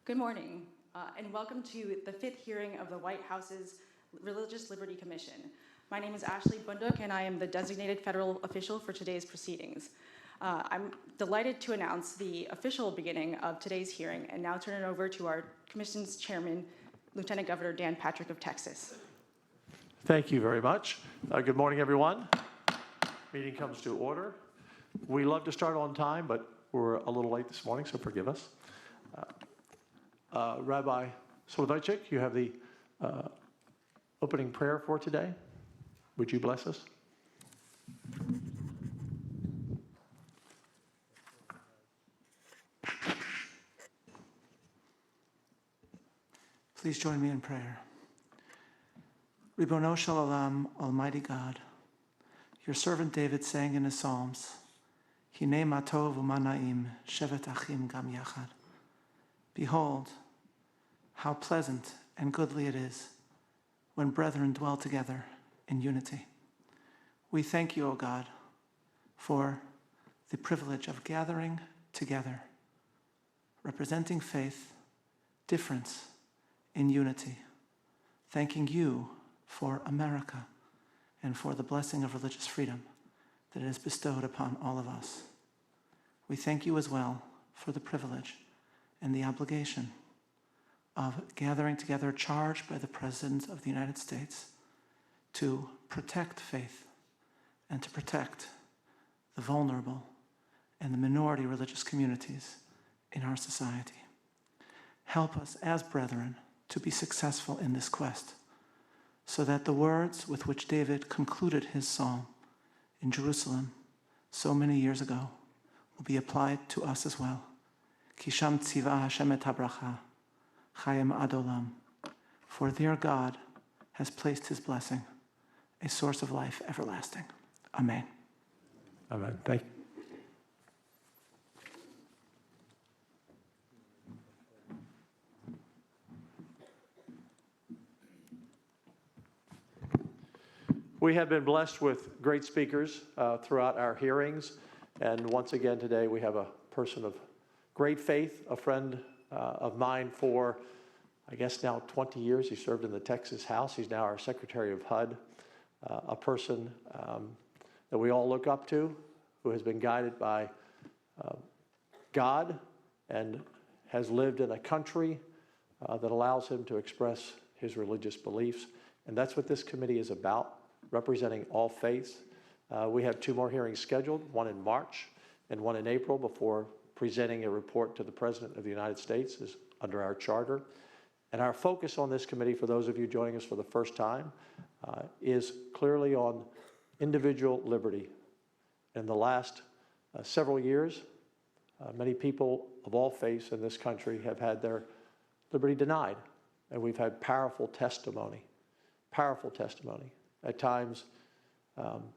Good morning, and welcome to the 5th hearing of the White House's Religious Liberty Commission. My name is Ashley Bunduk, and I am the designated federal official for today's proceedings. I'm delighted to announce the official beginning of today's hearing and now turn it over to our commission's chairman, Lieutenant Governor Dan Patrick of Texas. Thank you very much. Good morning, everyone. Meeting comes to order. We love to start on time, but we're a little late this morning, so forgive us. Rabbi Soloveitchik, you have the opening prayer for today. Would you bless us? Please join me in prayer. Ribono shel olam, Almighty God, your servant David sang in his Psalms, Hinei ma tov u'ma na'im, shevet achim gam yachad. Behold, how pleasant and goodly it is when brethren dwell together in unity. We thank you, O God, for the privilege of gathering together, representing faith, difference in unity, thanking you for America and for the blessing of religious freedom that it has bestowed upon all of us. We thank you as well for the privilege and the obligation of gathering together, charged by the President of the United States to protect faith and to protect the vulnerable and the minority religious communities in our society. Help us as brethren to be successful in this quest, so that the words with which David concluded his psalm in Jerusalem so many years ago will be applied to us as well. Kisham tziva Hashem et habracha, chayim ad olam. For there God has placed his blessing, a source of life everlasting. Amen. Amen. Thank you. We have been blessed with great speakers throughout our hearings, and once again today we have a person of great faith, a friend of mine for, I guess now 20 years. He served in the Texas House. He's now our Secretary of HUD, a person that we all look up to, who has been guided by God and has lived in a country that allows him to express his religious beliefs. And that's what this committee is about, representing all faiths. We have 2 more hearings scheduled, one in March and one in April, before presenting a report to the President of the United States is under our charter. And our focus on this committee, for those of you joining us for the first time, is clearly on individual liberty. In the last several years, many people of all faiths in this country have had their liberty denied, and we've had powerful testimony, at times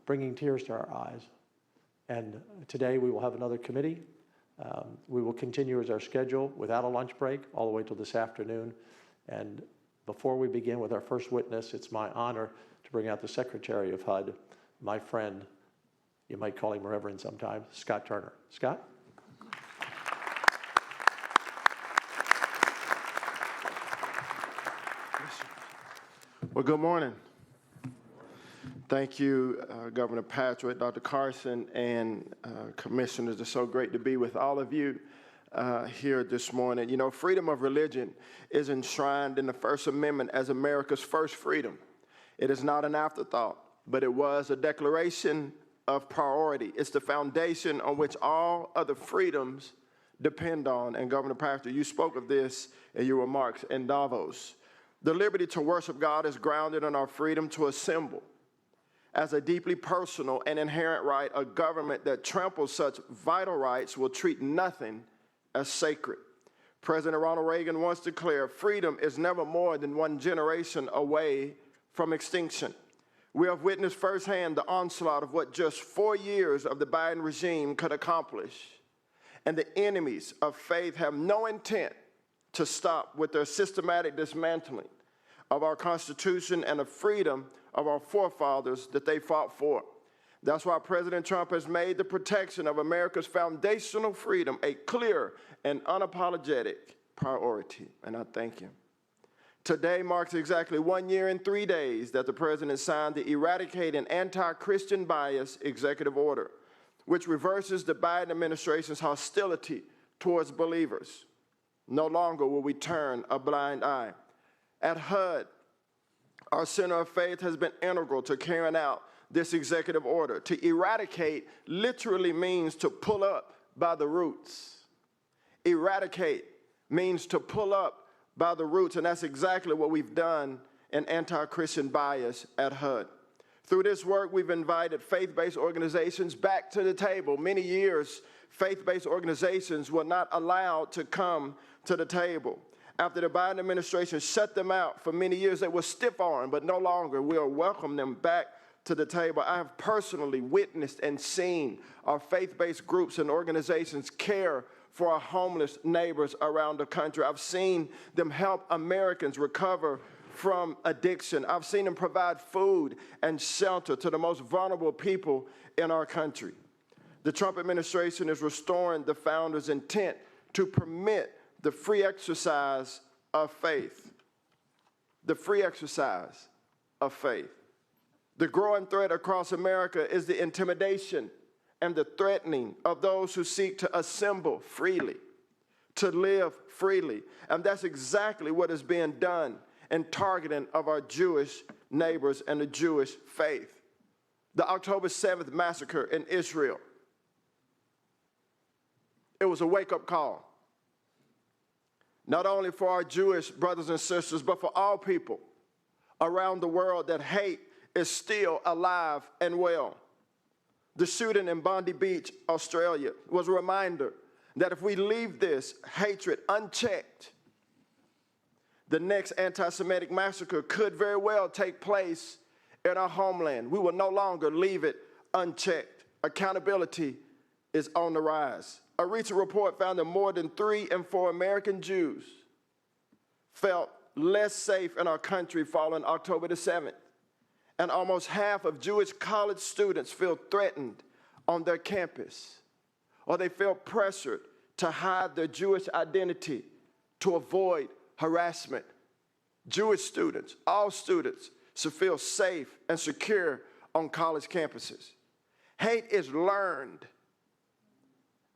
bringing tears to our eyes. And today we will have another committee. We will continue as our schedule without a lunch break all the way till this afternoon. And before we begin with our first witness, it's my honor to bring out the Secretary of HUD, my friend, you might call him Reverend sometimes, Scott Turner. Scott? Well, good morning. Thank you, Governor Patrick, Dr. Carson, and commissioners. It's so great to be with all of you here this morning. You know, freedom of religion is enshrined in the First Amendment as America's first freedom. It is not an afterthought, but it was a declaration of priority. It's the foundation on which all other freedoms depend on. And Governor Patrick, you spoke of this in your remarks in Davos. The liberty to worship God is grounded in our freedom to assemble. As a deeply personal and inherent right, a government that tramples such vital rights will treat nothing as sacred. President Ronald Reagan once declared, freedom is never more than one generation away from extinction. We have witnessed firsthand the onslaught of what just 4 years of the Biden regime could accomplish. And the enemies of faith have no intent to stop with their systematic dismantling of our Constitution and the freedom of our forefathers that they fought for. That's why President Trump has made the protection of America's foundational freedom a clear and unapologetic priority, and I thank him. Today marks exactly 1 year and 3 days that the president signed the Eradicate an Anti-Christian Bias executive order, which reverses the Biden administration's hostility towards believers. No longer will we turn a blind eye. At HUD, our Center of Faith has been integral to carrying out this executive order. To eradicate literally means to pull up by the roots. Eradicate means to pull up by the roots, and that's exactly what we've done in anti-Christian bias at HUD. Through this work, we've invited faith-based organizations back to the table. Many years, faith-based organizations were not allowed to come to the table. After the Biden administration shut them out for many years, they were stiff-armed, but no longer. We'll welcome them back to the table. I have personally witnessed and seen our faith-based groups and organizations care for our homeless neighbors around the country. I've seen them help Americans recover from addiction. I've seen them provide food and shelter to the most vulnerable people in our country. The Trump administration is restoring the founders' intent to permit the free exercise of faith. The free exercise of faith. The growing threat across America is the intimidation and the threatening of those who seek to assemble freely, to live freely. And that's exactly what is being done in targeting of our Jewish neighbors and the Jewish faith. The October 7th massacre in Israel, it was a wake-up call. Not only for our Jewish brothers and sisters, but for all people around the world, that hate is still alive and well. The shooting in Bondi Beach, Australia, was a reminder that if we leave this hatred unchecked, the next anti-Semitic massacre could very well take place in our homeland. We will no longer leave it unchecked. Accountability is on the rise. A recent report found that more than 3 in 4 American Jews felt less safe in our country following October the 7th. And almost half of Jewish college students feel threatened on their campus, or they feel pressured to hide their Jewish identity to avoid harassment. Jewish students, all students, should feel safe and secure on college campuses. Hate is learned,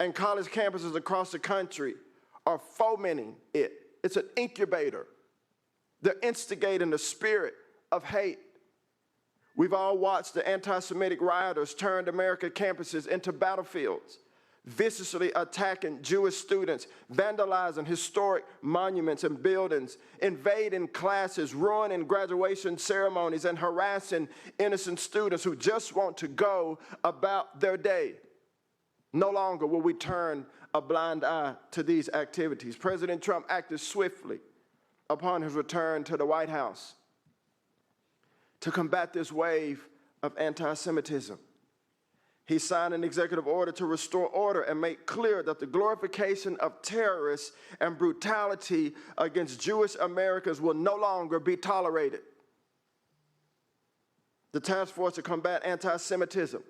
and college campuses across the country are fomenting it. It's an incubator. They're instigating the spirit of hate. We've all watched the anti-Semitic rioters turn American campuses into battlefields, viciously attacking Jewish students, vandalizing historic monuments and buildings, invading classes, ruining graduation ceremonies, and harassing innocent students who just want to go about their day. No longer will we turn a blind eye to these activities. President Trump acted swiftly upon his return to the White House to combat this wave of anti-Semitism. He signed an executive order to restore order and make clear that the glorification of terrorists and brutality against Jewish Americans will no longer be tolerated. The Task Force to Combat Anti-Semitism,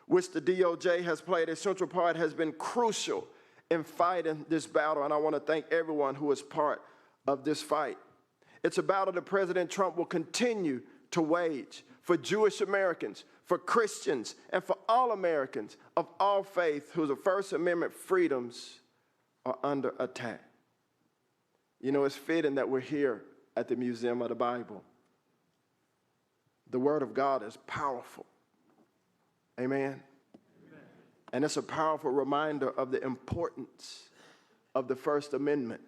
which the DOJ has played a central part, has been crucial in fighting this battle, and I want to thank everyone who is part of this fight. It's a battle that President Trump will continue to wage for Jewish Americans, for Christians, and for all Americans of all faith whose First Amendment freedoms are under attack. You know, it's fitting that we're here at the Museum of the Bible. The Word of God is powerful. Amen? Amen. And it's a powerful reminder of the importance of the First Amendment.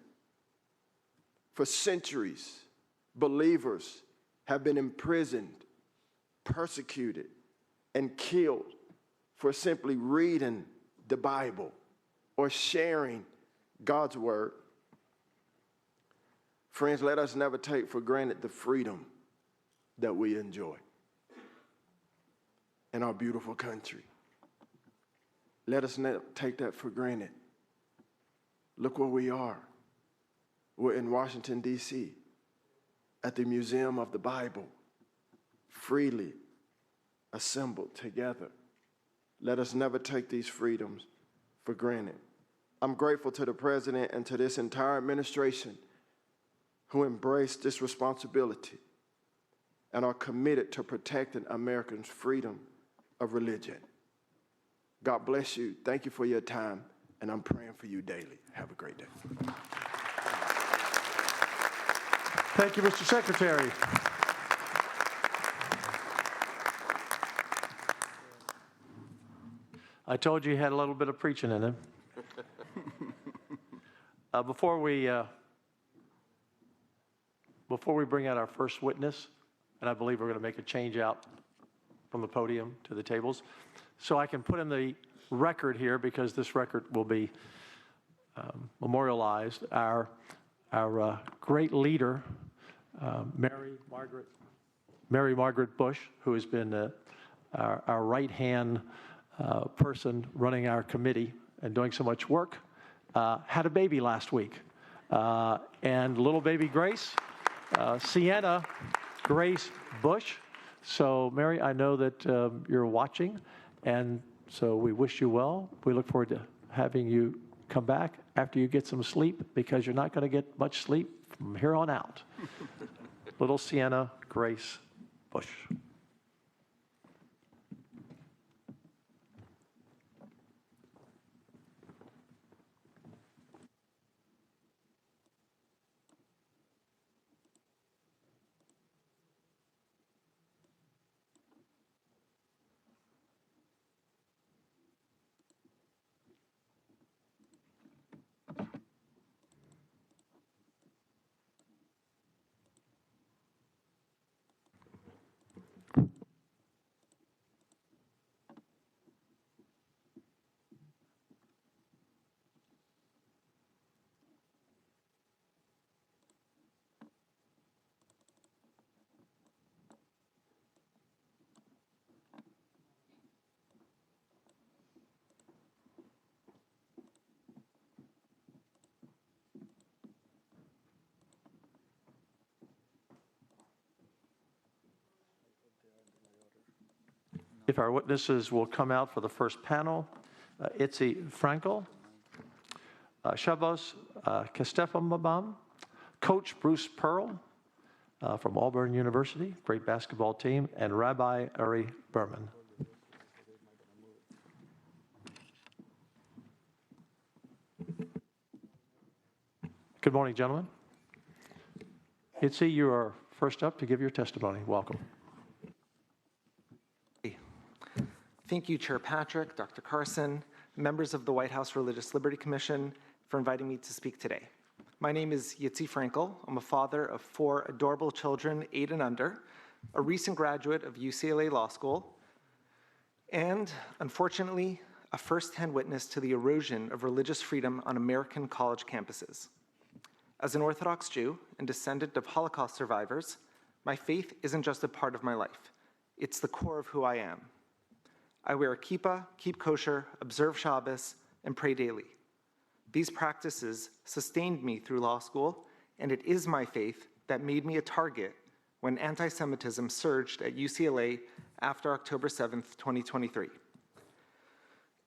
For centuries, believers have been imprisoned, persecuted, and killed for simply reading the Bible or sharing God's word. Friends, let us never take for granted the freedom that we enjoy in our beautiful country. Let us never take that for granted. Look where we are. We're in Washington, D.C., at the Museum of the Bible, freely assembled together. Let us never take these freedoms for granted. I'm grateful to the president and to this entire administration who embrace this responsibility and are committed to protecting Americans' freedom of religion. God bless you. Thank you for your time, and I'm praying for you daily. Have a great day. Thank you, Mr. Secretary. I told you he had a little bit of preaching in him. Before we bring out our first witness, and I believe we're going to make a change out from the podium to the tables, so I can put in the record here, because this record will be memorialized, our great leader, Mary Margaret Bush, who has been our right-hand person running our committee and doing so much work, had a baby last week. And little baby Grace, Sienna Grace Bush. So, Mary, I know that you're watching, and so we wish you well. We look forward to having you come back after you get some sleep, because you're not going to get much sleep from here on out. Little Sienna Grace Bush. If our witnesses will come out for the first panel, Itzi Frankel, Shavos Kestefamabam, Coach Bruce Pearl from Auburn University, great basketball team, and Rabbi Uri Berman. Good morning, gentlemen. Itzi, you are first up to give your testimony. Welcome. Thank you, Chair Patrick, Dr. Carson, members of the White House Religious Liberty Commission, for inviting me to speak today. My name is Yitzi Frankel. I'm a father of 4 adorable children, 8 and under, a recent graduate of UCLA Law School, and, unfortunately, a first-hand witness to the erosion of religious freedom on American college campuses. As an Orthodox Jew and descendant of Holocaust survivors, my faith isn't just a part of my life. It's the core of who I am. I wear a kippah, keep kosher, observe Shabbos, and pray daily. These practices sustained me through law school, and it is my faith that made me a target when anti-Semitism surged at UCLA after October 7th, 2023.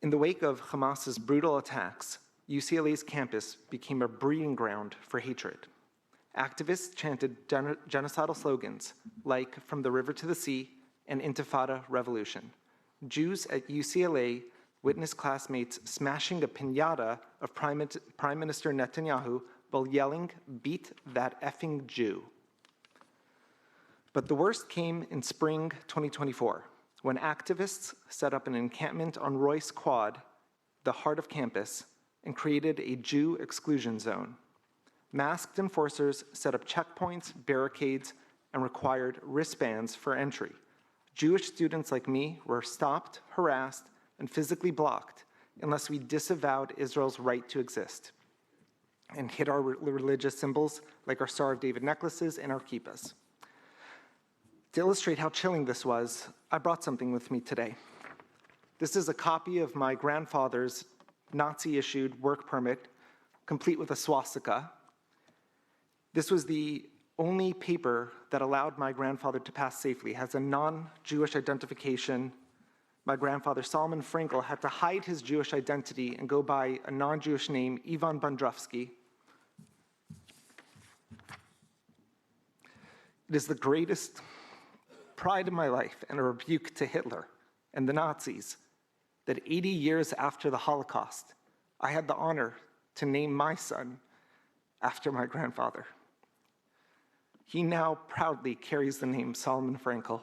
In the wake of Hamas's brutal attacks, UCLA's campus became a breeding ground for hatred. Activists chanted genocidal slogans like "From the River to the Sea" and "Intifada Revolution." Jews at UCLA witnessed classmates smashing a piñata of Prime Minister Netanyahu while yelling, "Beat that effing Jew." But the worst came in spring 2024, when activists set up an encampment on Royce Quad, the heart of campus, and created a Jew exclusion zone. Masked enforcers set up checkpoints, barricades, and required wristbands for entry. Jewish students like me were stopped, harassed, and physically blocked unless we disavowed Israel's right to exist and hid our religious symbols like our Star of David necklaces and our kippahs. To illustrate how chilling this was, I brought something with me today. This is a copy of my grandfather's Nazi-issued work permit, complete with a swastika. This was the only paper that allowed my grandfather to pass safely. It has a non-Jewish identification, My grandfather, Solomon Frankel, had to hide his Jewish identity and go by a non-Jewish name, Ivan Bondrovsky. It is the greatest pride in my life and a rebuke to Hitler and the Nazis that 80 years after the Holocaust, I had the honor to name my son after my grandfather. He now proudly carries the name Solomon Frankel.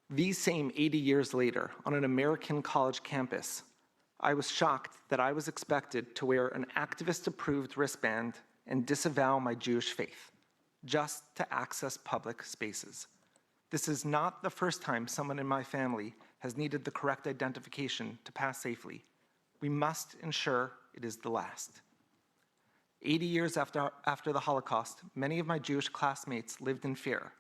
These same 80 years later, on an American college campus, I was shocked that I was expected to wear an activist-approved wristband and disavow my Jewish faith, just to access public spaces. This is not the first time someone in my family has needed the correct identification to pass safely. We must ensure it is the last. 80 years after the Holocaust, many of my Jewish classmates lived in fear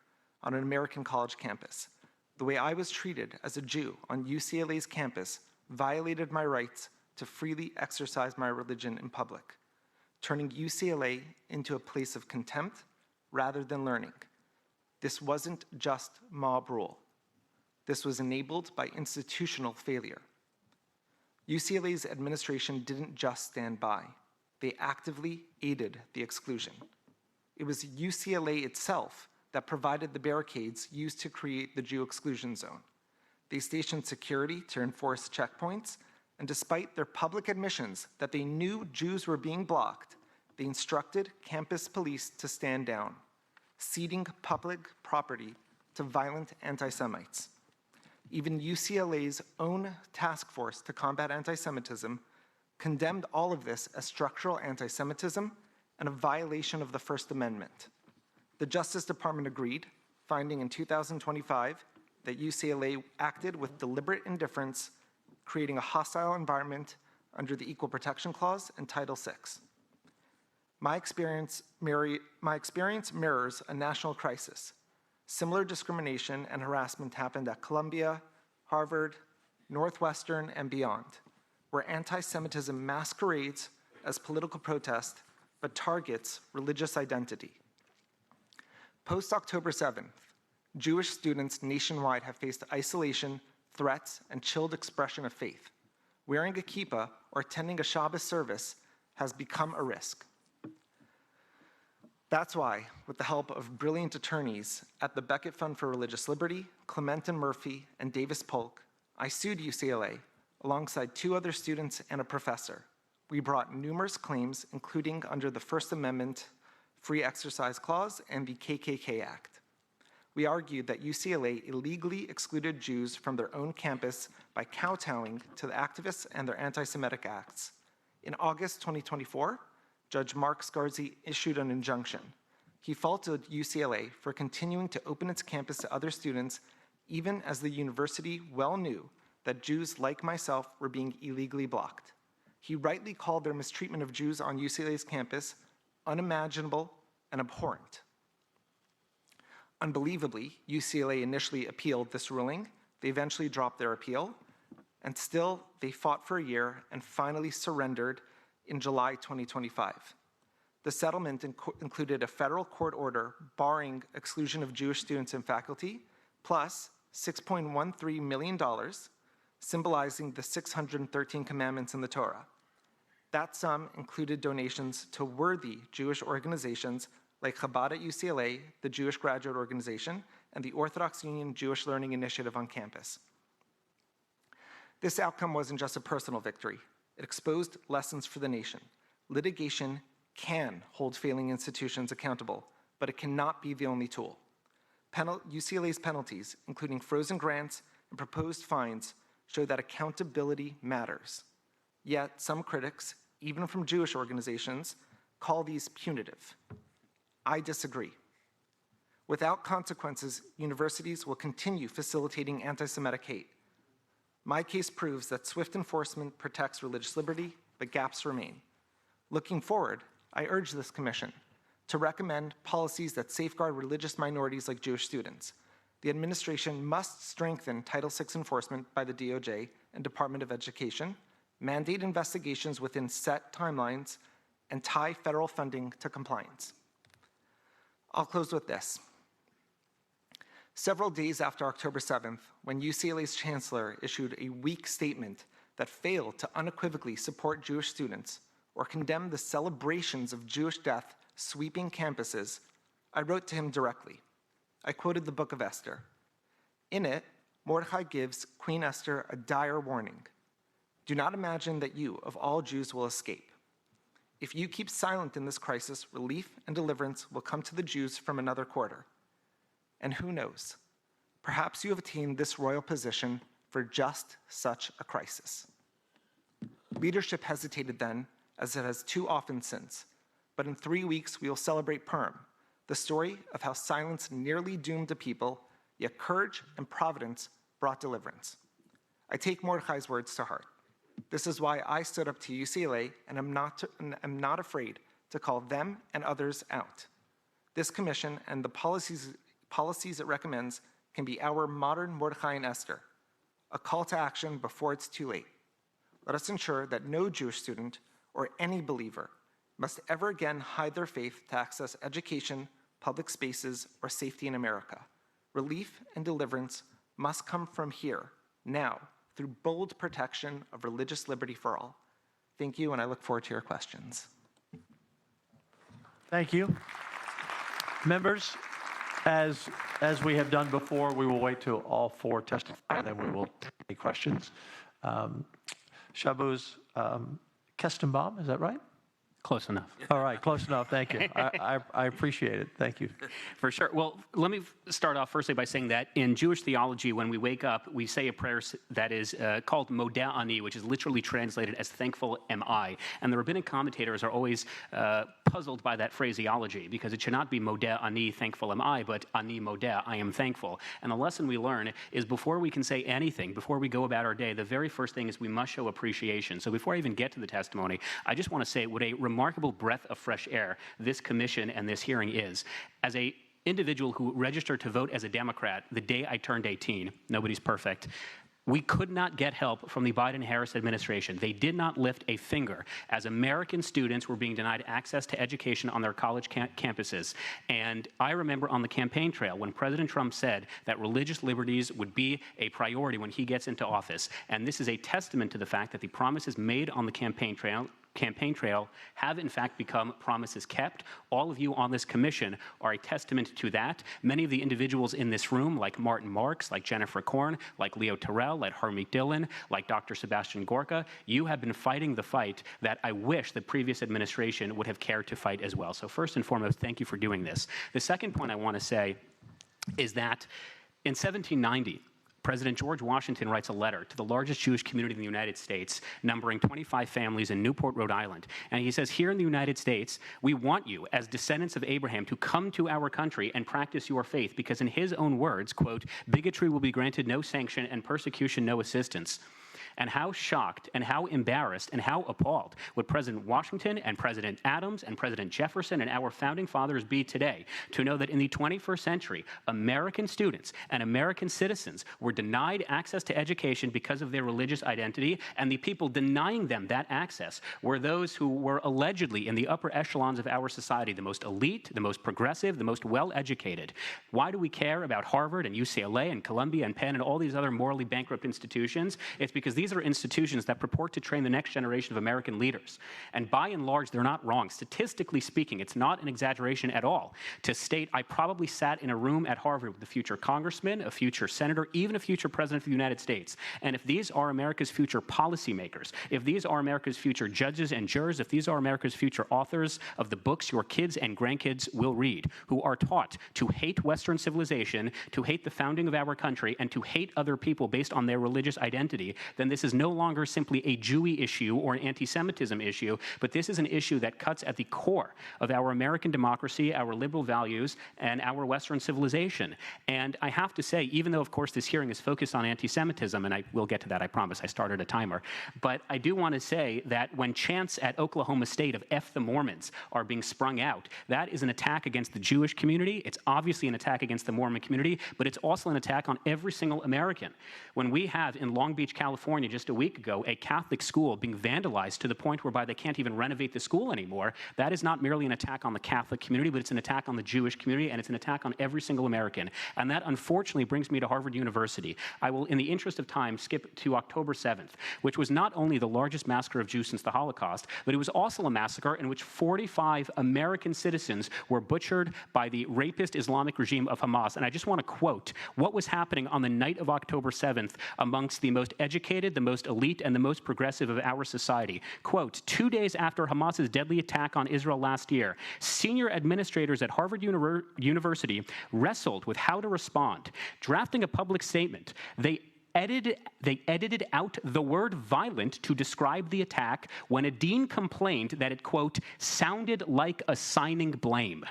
on an American college campus. The way I was treated as a Jew on UCLA's campus violated my rights to freely exercise my religion in public, turning UCLA into a place of contempt rather than learning. This wasn't just mob rule. This was enabled by institutional failure. UCLA's administration didn't just stand by. They actively aided the exclusion. It was UCLA itself that provided the barricades used to create the Jew exclusion zone. They stationed security to enforce checkpoints, and despite their public admissions that they knew Jews were being blocked, they instructed campus police to stand down, ceding public property to violent anti-Semites. Even UCLA's own task force to combat anti-Semitism condemned all of this as structural anti-Semitism and a violation of the First Amendment. The Justice Department agreed, finding in 2025 that UCLA acted with deliberate indifference, creating a hostile environment under the Equal Protection Clause and Title VI. My experience mirrors a national crisis. Similar discrimination and harassment happened at Columbia, Harvard, Northwestern, and beyond, where anti-Semitism masquerades as political protest but targets religious identity. Post-October 7th, Jewish students nationwide have faced isolation, threats, and chilled expression of faith. Wearing a kippah or attending a Shabbos service has become a risk. That's why, with the help of brilliant attorneys at the Beckett Fund for Religious Liberty, Clement and Murphy, and Davis Polk, I sued UCLA alongside 2 other students and a professor. We brought numerous claims, including under the First Amendment Free Exercise Clause and the KKK Act. We argued that UCLA illegally excluded Jews from their own campus by kowtowing to the activists and their anti-Semitic acts. In August 2024, Judge Mark Scarzi issued an injunction. He faulted UCLA for continuing to open its campus to other students, even as the university well knew that Jews like myself were being illegally blocked. He rightly called their mistreatment of Jews on UCLA's campus unimaginable and abhorrent. Unbelievably, UCLA initially appealed this ruling. They eventually dropped their appeal, and still they fought for a year and finally surrendered in July 2025. The settlement included a federal court order barring exclusion of Jewish students and faculty, plus $6.13 million, symbolizing the 613 commandments in the Torah. That sum included donations to worthy Jewish organizations like Chabad at UCLA, the Jewish Graduate Organization, and the Orthodox Union Jewish Learning Initiative on campus. This outcome wasn't just a personal victory. It exposed lessons for the nation. Litigation can hold failing institutions accountable, but it cannot be the only tool. UCLA's penalties, including frozen grants and proposed fines, show that accountability matters. Yet some critics, even from Jewish organizations, call these punitive. I disagree. Without consequences, universities will continue facilitating anti-Semitic hate. My case proves that swift enforcement protects religious liberty, but gaps remain. Looking forward, I urge this commission to recommend policies that safeguard religious minorities like Jewish students. The administration must strengthen Title VI enforcement by the DOJ and Department of Education, mandate investigations within set timelines, and tie federal funding to compliance. I'll close with this. Several days after October 7th, when UCLA's chancellor issued a weak statement that failed to unequivocally support Jewish students or condemn the celebrations of Jewish death sweeping campuses, I wrote to him directly. I quoted the book of Esther. In it, Mordecai gives Queen Esther a dire warning. Do not imagine that you, of all Jews, will escape. If you keep silent in this crisis, relief and deliverance will come to the Jews from another quarter. And who knows, perhaps you have attained this royal position for just such a crisis. Leadership hesitated then, as it has too often since, but in 3 weeks we will celebrate Purim, the story of how silence nearly doomed a people, yet courage and providence brought deliverance. I take Mordecai's words to heart. This is why I stood up to UCLA and am not afraid to call them and others out. This commission and the policies it recommends can be our modern Mordecai and Esther, a call to action before it's too late. Let us ensure that no Jewish student or any believer must ever again hide their faith to access education, public spaces, or safety in America. Relief and deliverance must come from here, now, through bold protection of religious liberty for all. Thank you, and I look forward to your questions. Thank you. Members, as we have done before, we will wait till all four testify, and then we will take any questions. Shabbos Kestenbaum, is that right? Close enough. All right, close enough. Thank you. I appreciate it. Thank you. For sure. Well, let me start off firstly by saying that in Jewish theology, when we wake up, we say a prayer that is called Modeh Ani, which is literally translated as thankful am I. And the rabbinic commentators are always puzzled by that phraseology, because it should not be Modeh Ani, thankful am I, but Ani Modeh, I am thankful. And the lesson we learn is before we can say anything, before we go about our day, the very first thing is we must show appreciation. So before I even get to the testimony, I just want to say what a remarkable breath of fresh air this commission and this hearing is. As a individual who registered to vote as a Democrat the day I turned 18, nobody's perfect, we could not get help from the Biden-Harris administration. They did not lift a finger as American students were being denied access to education on their college campuses. And I remember on the campaign trail when President Trump said that religious liberties would be a priority when he gets into office. And this is a testament to the fact that the promises made on the campaign trail have in fact become promises kept. All of you on this commission are a testament to that. Many of the individuals in this room, like Martin Marks, like Jennifer Korn, like Leo Terrell, like Harmeet Dillon, like Dr. Sebastian Gorka, you have been fighting the fight that I wish the previous administration would have cared to fight as well. So first and foremost, thank you for doing this. The second point I want to say is that in 1790, President George Washington writes a letter to the largest Jewish community in the United States, numbering 25 families in Newport, Rhode Island. And he says, here in the United States, we want you, as descendants of Abraham, to come to our country and practice your faith, because in his own words, quote, bigotry will be granted no sanction and persecution no assistance. And how shocked and how embarrassed and how appalled would President Washington and President Adams and President Jefferson and our founding fathers be today to know that in the 21st century, American students and American citizens were denied access to education because of their religious identity, and the people denying them that access were those who were allegedly in the upper echelons of our society, the most elite, the most progressive, the most well-educated. Why do we care about Harvard and UCLA and Columbia and Penn and all these other morally bankrupt institutions? It's because these are institutions that purport to train the next generation of American leaders. And by and large, they're not wrong. Statistically speaking, it's not an exaggeration at all to state I probably sat in a room at Harvard with a future congressman, a future senator, even a future president of the United States. And if these are America's future policymakers, if these are America's future judges and jurors, if these are America's future authors of the books your kids and grandkids will read, who are taught to hate Western civilization, to hate the founding of our country, and to hate other people based on their religious identity, then this is no longer simply a Jewy issue or an anti-Semitism issue, but this is an issue that cuts at the core of our American democracy, our liberal values, and our Western civilization. And I have to say, even though, of course, this hearing is focused on anti-Semitism, and I will get to that, I promise, I started a timer, but I do want to say that when chants at Oklahoma State of F the Mormons are being sprung out, that is an attack against the Jewish community. It's obviously an attack against the Mormon community, but it's also an attack on every single American. When we have in Long Beach, California, California just a week ago, a Catholic school being vandalized to the point whereby they can't even renovate the school anymore. That is not merely an attack on the Catholic community, but it's an attack on the Jewish community, and it's an attack on every single American. And that, unfortunately, brings me to Harvard University. I will, in the interest of time, skip to October 7th, which was not only the largest massacre of Jews since the Holocaust, but it was also a massacre in which 45 American citizens were butchered by the rapist Islamic regime of Hamas. And I just want to quote what was happening on the night of October 7th amongst the most educated, the most elite, and the most progressive of our society. Quote, 2 days after Hamas's deadly attack on Israel last year, senior administrators at Harvard University wrestled with how to respond. Drafting a public statement, they edited out the word violent to describe the attack when a dean complained that it, quote, sounded like assigning blame.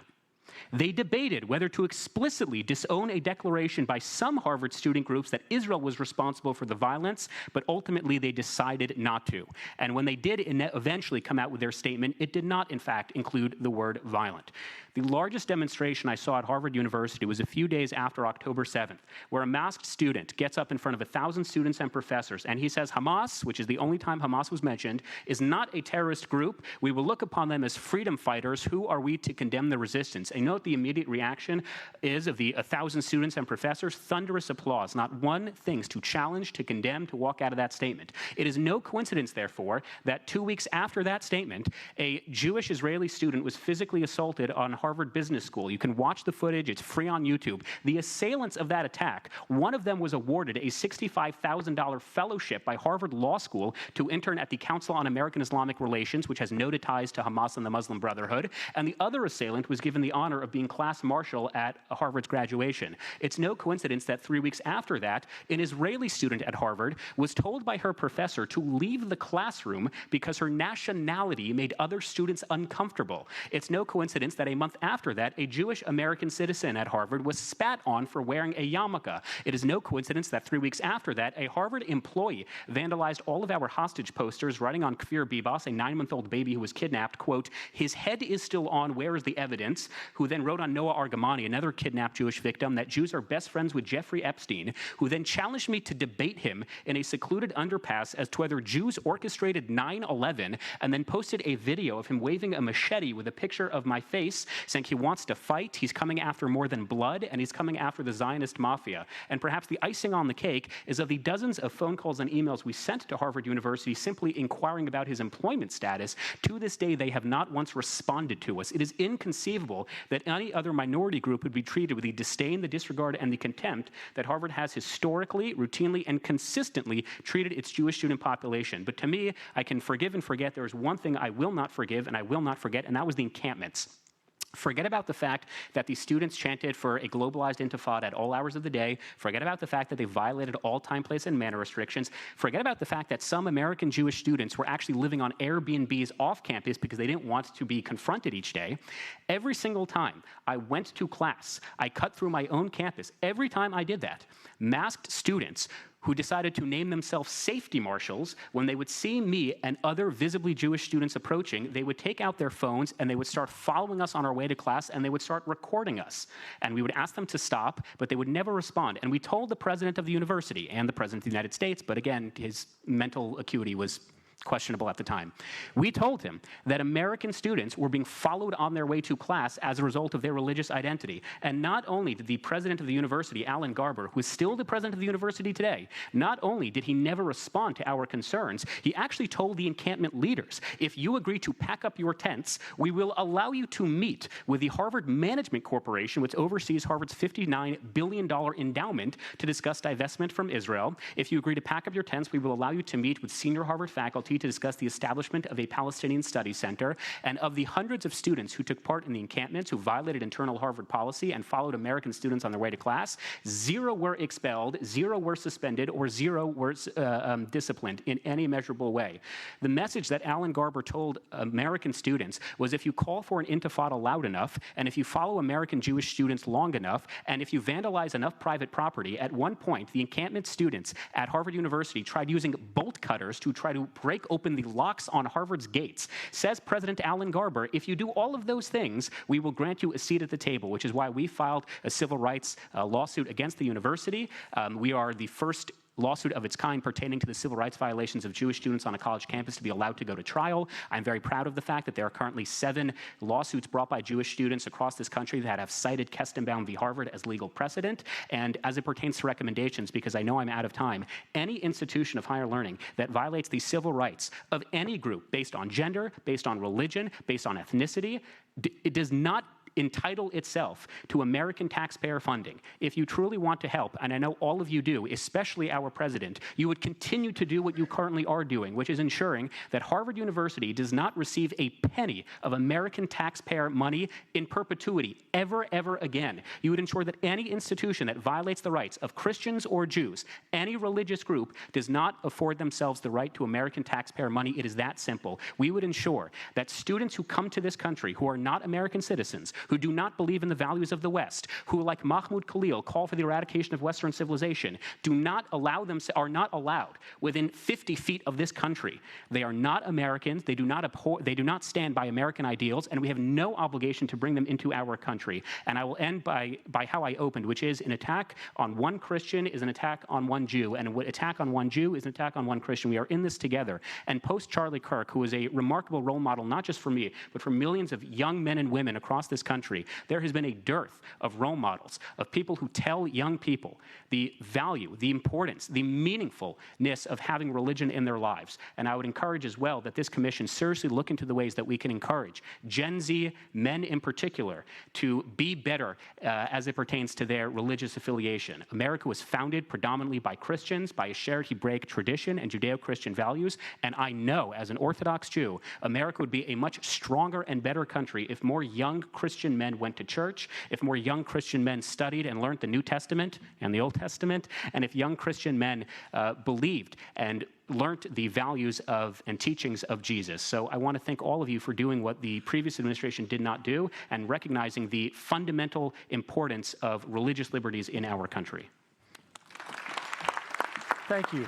They debated whether to explicitly disown a declaration by some Harvard student groups that Israel was responsible for the violence, but ultimately they decided not to. And when they did eventually come out with their statement, it did not, in fact, include the word violent. The largest demonstration I saw at Harvard University was a few days after October 7th, where a masked student gets up in front of 1,000 students and professors, and he says Hamas, which is the only time Hamas was mentioned, is not a terrorist group. We will look upon them as freedom fighters. Who are we to condemn the resistance? And note the immediate reaction is of the 1,000 students and professors, thunderous applause, not one things to challenge, to condemn, to walk out of that statement. It is no coincidence, therefore, that 2 weeks after that statement, a Jewish Israeli student was physically assaulted on Harvard Business School. You can watch the footage. It's free on YouTube. The assailants of that attack, one of them was awarded a $65,000 fellowship by Harvard Law School to intern at the Council on American Islamic Relations, which has noted ties to Hamas and the Muslim Brotherhood. And the other assailant was given the honor of being class marshal at Harvard's graduation. It's no coincidence that 3 weeks after that, an Israeli student at Harvard was told by her professor to leave the classroom because her nationality made other students uncomfortable. It's no coincidence that a month after that, a Jewish American citizen at Harvard was spat on for wearing a yarmulke. It is no coincidence that 3 weeks after that, a Harvard employee vandalized all of our hostage posters, writing on Kfir Bibas, a 9-month-old baby who was kidnapped, quote, his head is still on, where is the evidence? Who then wrote on Noah Argamani, another kidnapped Jewish victim, that Jews are best friends with Jeffrey Epstein, who then challenged me to debate him in a secluded underpass as to whether Jews orchestrated 9/11, and then posted a video of him waving a machete with a picture of my face, saying he wants to fight, he's coming after more than blood, and he's coming after the Zionist mafia. And perhaps the icing on the cake is of the dozens of phone calls and emails we sent to Harvard University simply inquiring about his employment status. To this day, they have not once responded to us. It is inconceivable that any other minority group would be treated with the disdain, the disregard, and the contempt that Harvard has historically, routinely, and consistently treated its Jewish student population. But to me, I can forgive and forget. There is one thing I will not forgive and I will not forget, and that was the encampments. Forget about the fact that these students chanted for a globalized intifada at all hours of the day. Forget about the fact that they violated all time, place, and manner restrictions. Forget about the fact that some American Jewish students were actually living on Airbnbs off campus because they didn't want to be confronted each day. Every single time I went to class, I cut through my own campus. Every time I did that, masked students who decided to name themselves safety marshals, when they would see me and other visibly Jewish students approaching, they would take out their phones and they would start following us on our way to class, and they would start recording us. And we would ask them to stop, but they would never respond. And we told the president of the university and the president of the United States, but again, his mental acuity was questionable at the time. We told him that American students were being followed on their way to class as a result of their religious identity. And not only did the president of the university, Alan Garber, who is still the president of the university today, not only did he never respond to our concerns, he actually told the encampment leaders, if you agree to pack up your tents, we will allow you to meet with the Harvard Management Corporation, which oversees Harvard's $59 billion endowment, to discuss divestment from Israel. If you agree to pack up your tents, we will allow you to meet with senior Harvard faculty to discuss the establishment of a Palestinian Studies Center. And of the hundreds of students who took part in the encampments, who violated internal Harvard policy and followed American students on their way to class, 0 were expelled, 0 were suspended, or 0 were disciplined in any measurable way. The message that Alan Garber told American students was, if you call for an intifada loud enough, and if you follow American Jewish students long enough, and if you vandalize enough private property, at one point, the encampment students at Harvard University tried using bolt cutters to try to break open the locks on Harvard's gates. Says President Alan Garber, if you do all of those things, we will grant you a seat at the table, which is why we filed a civil rights lawsuit against the university. We are the first lawsuit of its kind pertaining to the civil rights violations of Jewish students on a college campus to be allowed to go to trial. I'm very proud of the fact that there are currently 7 lawsuits brought by Jewish students across this country that have cited Kestenbaum v. Harvard as legal precedent. And as it pertains to recommendations, because I know I'm out of time, any institution of higher learning that violates the civil rights of any group based on gender, based on religion, based on ethnicity, it does not entitle itself to American taxpayer funding. If you truly want to help, and I know all of you do, especially our president, you would continue to do what you currently are doing, which is ensuring that Harvard University does not receive a penny of American taxpayer money in perpetuity, ever again. You would ensure that any institution that violates the rights of Christians or Jews, any religious group, does not afford themselves the right to American taxpayer money. It is that simple. We would ensure that students who come to this country who are not American citizens, who do not believe in the values of the West, who, like Mahmoud Khalil, call for the eradication of Western civilization, are not allowed within 50 feet of this country. They are not Americans. They do not stand by American ideals, and we have no obligation to bring them into our country. And I will end by how I opened, which is an attack on one Christian is an attack on one Jew, and an attack on one Jew is an attack on one Christian. We are in this together. And post Charlie Kirk, who is a remarkable role model, not just for me, but for millions of young men and women across this country, there has been a dearth of role models, of people who tell young people the value, the importance, the meaningfulness of having religion in their lives. And I would encourage as well that this commission seriously look into the ways that we can encourage Gen Z men in particular to be better as it pertains to their religious affiliation. America was founded predominantly by Christians, by a shared Hebraic tradition and Judeo-Christian values, and I know as an Orthodox Jew, America would be a much stronger and better country if more young Christian men went to church, if more young Christian men studied and learned the New Testament and the Old Testament, and if young Christian men believed and learned the values of and teachings of Jesus. So I want to thank all of you for doing what the previous administration did not do and recognizing the fundamental importance of religious liberties in our country. Thank you.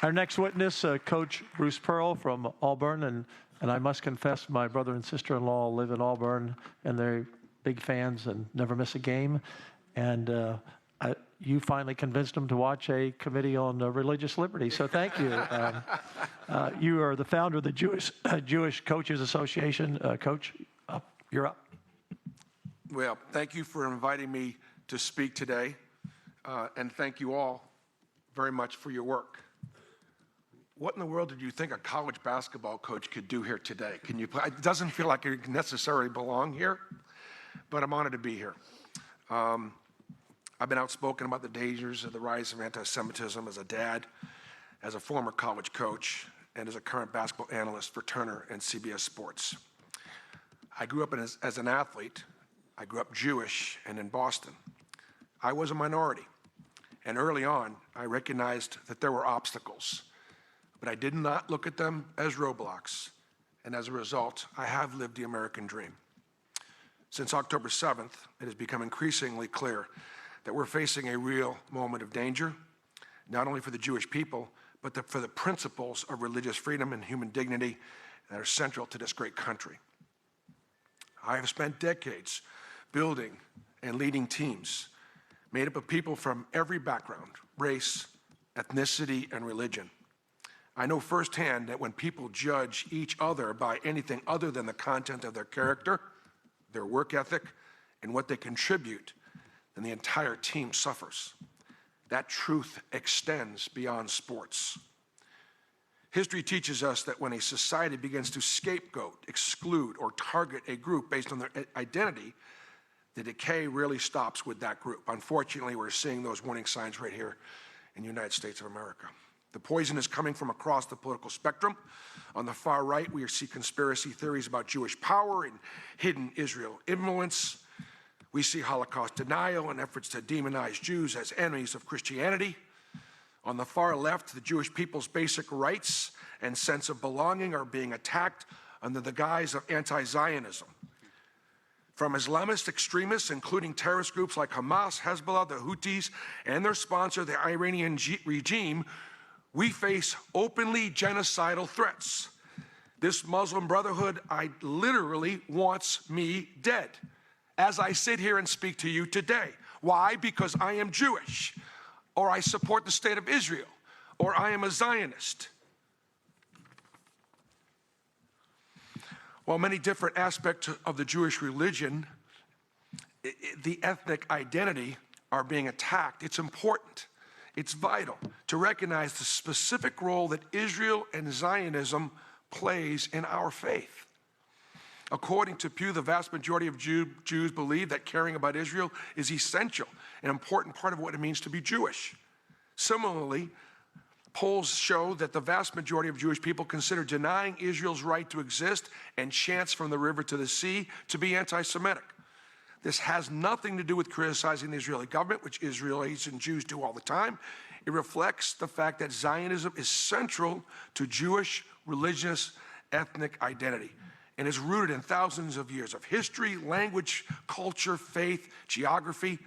Our next witness, Coach Bruce Pearl from Auburn, and I must confess, my brother and sister-in-law live in Auburn, and they're big fans and never miss a game. And you finally convinced them to watch a committee on religious liberty, so thank you. You are the founder of the Jewish Coaches Association. Coach, you're up. Well, thank you for inviting me to speak today, and thank you all very much for your work. What in the world did you think a college basketball coach could do here today? It doesn't feel like you necessarily belong here, but I'm honored to be here. I've been outspoken about the dangers of the rise of anti-Semitism as a dad, as a former college coach, and as a current basketball analyst for Turner and CBS Sports. I grew up as an athlete. I grew up Jewish and in Boston. I was a minority, and early on, I recognized that there were obstacles, but I did not look at them as roadblocks, and as a result, I have lived the American dream. Since October 7th, it has become increasingly clear that we're facing a real moment of danger, not only for the Jewish people, but for the principles of religious freedom and human dignity that are central to this great country. I have spent decades building and leading teams made up of people from every background, race, ethnicity, and religion. I know firsthand that when people judge each other by anything other than the content of their character, their work ethic, and what they contribute, then the entire team suffers. That truth extends beyond sports. History teaches us that when a society begins to scapegoat, exclude, or target a group based on their identity, the decay really stops with that group. Unfortunately, we're seeing those warning signs right here in the United States of America. The poison is coming from across the political spectrum. On the far right, we see conspiracy theories about Jewish power and hidden Israel influence. We see Holocaust denial and efforts to demonize Jews as enemies of Christianity. On the far left, the Jewish people's basic rights and sense of belonging are being attacked under the guise of anti-Zionism. From Islamist extremists, including terrorist groups like Hamas, Hezbollah, the Houthis, and their sponsor, the Iranian regime, we face openly genocidal threats. This Muslim Brotherhood literally wants me dead as I sit here and speak to you today. Why? Because I am Jewish, or I support the state of Israel, or I am a Zionist. While many different aspects of the Jewish religion, the ethnic identity are being attacked, it's important, it's vital to recognize the specific role that Israel and Zionism plays in our faith. According to Pew, the vast majority of Jews believe that caring about Israel is essential, an important part of what it means to be Jewish. Similarly, polls show that the vast majority of Jewish people consider denying Israel's right to exist and chants from the river to the sea to be anti-Semitic. This has nothing to do with criticizing the Israeli government, which Israelis and Jews do all the time. It reflects the fact that Zionism is central to Jewish religious ethnic identity and is rooted in thousands of years of history, language, culture, faith, geography.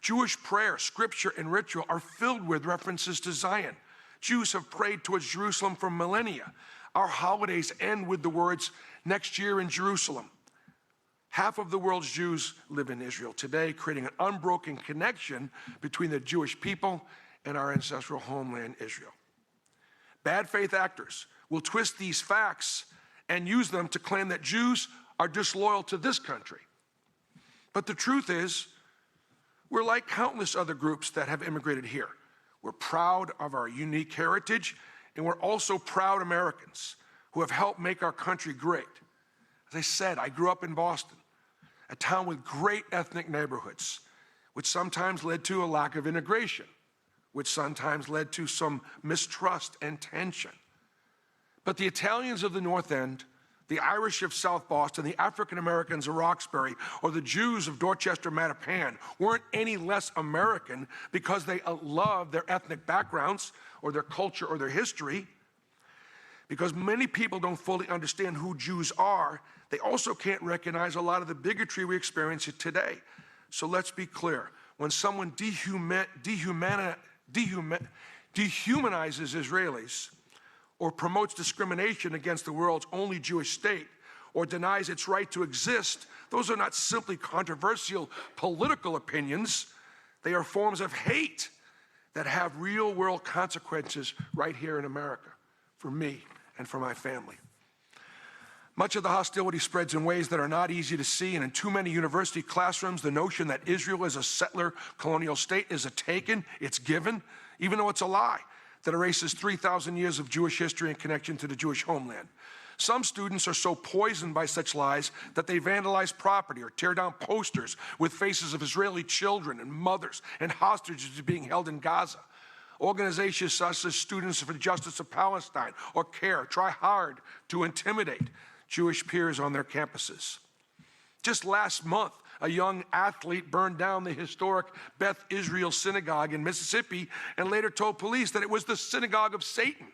Jewish prayer, scripture, and ritual are filled with references to Zion. Jews have prayed towards Jerusalem for millennia. Our holidays end with the words, "Next year in Jerusalem." Half of the world's Jews live in Israel today, creating an unbroken connection between the Jewish people and our ancestral homeland, Israel. Bad faith actors will twist these facts and use them to claim that Jews are disloyal to this country. But the truth is, we're like countless other groups that have immigrated here. We're proud of our unique heritage, and we're also proud Americans who have helped make our country great. As I said, I grew up in Boston, a town with great ethnic neighborhoods, which sometimes led to a lack of integration, which sometimes led to some mistrust and tension. But the Italians of the North End, the Irish of South Boston, the African Americans of Roxbury, or the Jews of Dorchester, Mattapan weren't any less American because they loved their ethnic backgrounds or their culture or their history. Because many people don't fully understand who Jews are, they also can't recognize a lot of the bigotry we experience today. So let's be clear. When someone dehumanizes Israelis, or promotes discrimination against the world's only Jewish state, or denies its right to exist, those are not simply controversial political opinions. They are forms of hate that have real-world consequences right here in America, for me and for my family. Much of the hostility spreads in ways that are not easy to see, and in too many university classrooms, the notion that Israel is a settler colonial state is a taken, it's given, even though it's a lie that erases 3,000 years of Jewish history and connection to the Jewish homeland. Some students are so poisoned by such lies that they vandalize property or tear down posters with faces of Israeli children and mothers and hostages being held in Gaza. Organizations such as Students for the Justice of Palestine or CARE try hard to intimidate Jewish peers on their campuses. Just last month, a young athlete burned down the historic Beth Israel Synagogue in Mississippi and later told police that it was the synagogue of Satan.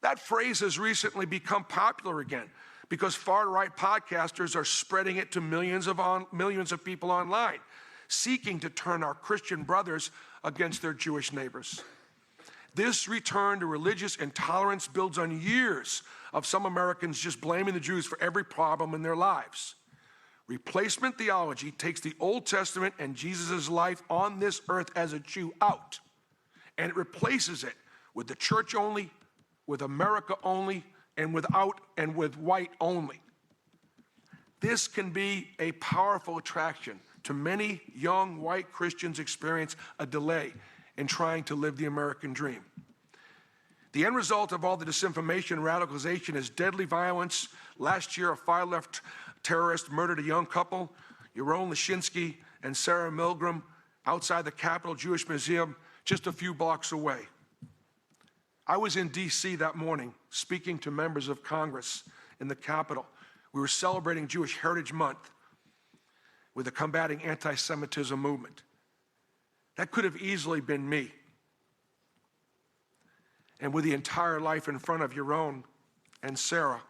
That phrase has recently become popular again because far-right podcasters are spreading it to millions of people online, seeking to turn our Christian brothers against their Jewish neighbors. This return to religious intolerance builds on years of some Americans just blaming the Jews for every problem in their lives. Replacement theology takes the Old Testament and Jesus' life on this earth as a Jew out, and it replaces it with the church only, with America only, and with white only. This can be a powerful attraction to many young white Christians experience a delay in trying to live the American dream. The end result of all the disinformation and radicalization is deadly violence. Last year, a far-left terrorist murdered a young couple, Yaron Lashinsky and Sarah Milgram, outside the Capitol Jewish Museum, just a few blocks away. I was in D.C. that morning, speaking to members of Congress in the Capitol. We were celebrating Jewish Heritage Month with the Combating Anti-Semitism movement. That could have easily been me. And with the entire life in front of Yaron and Sarah,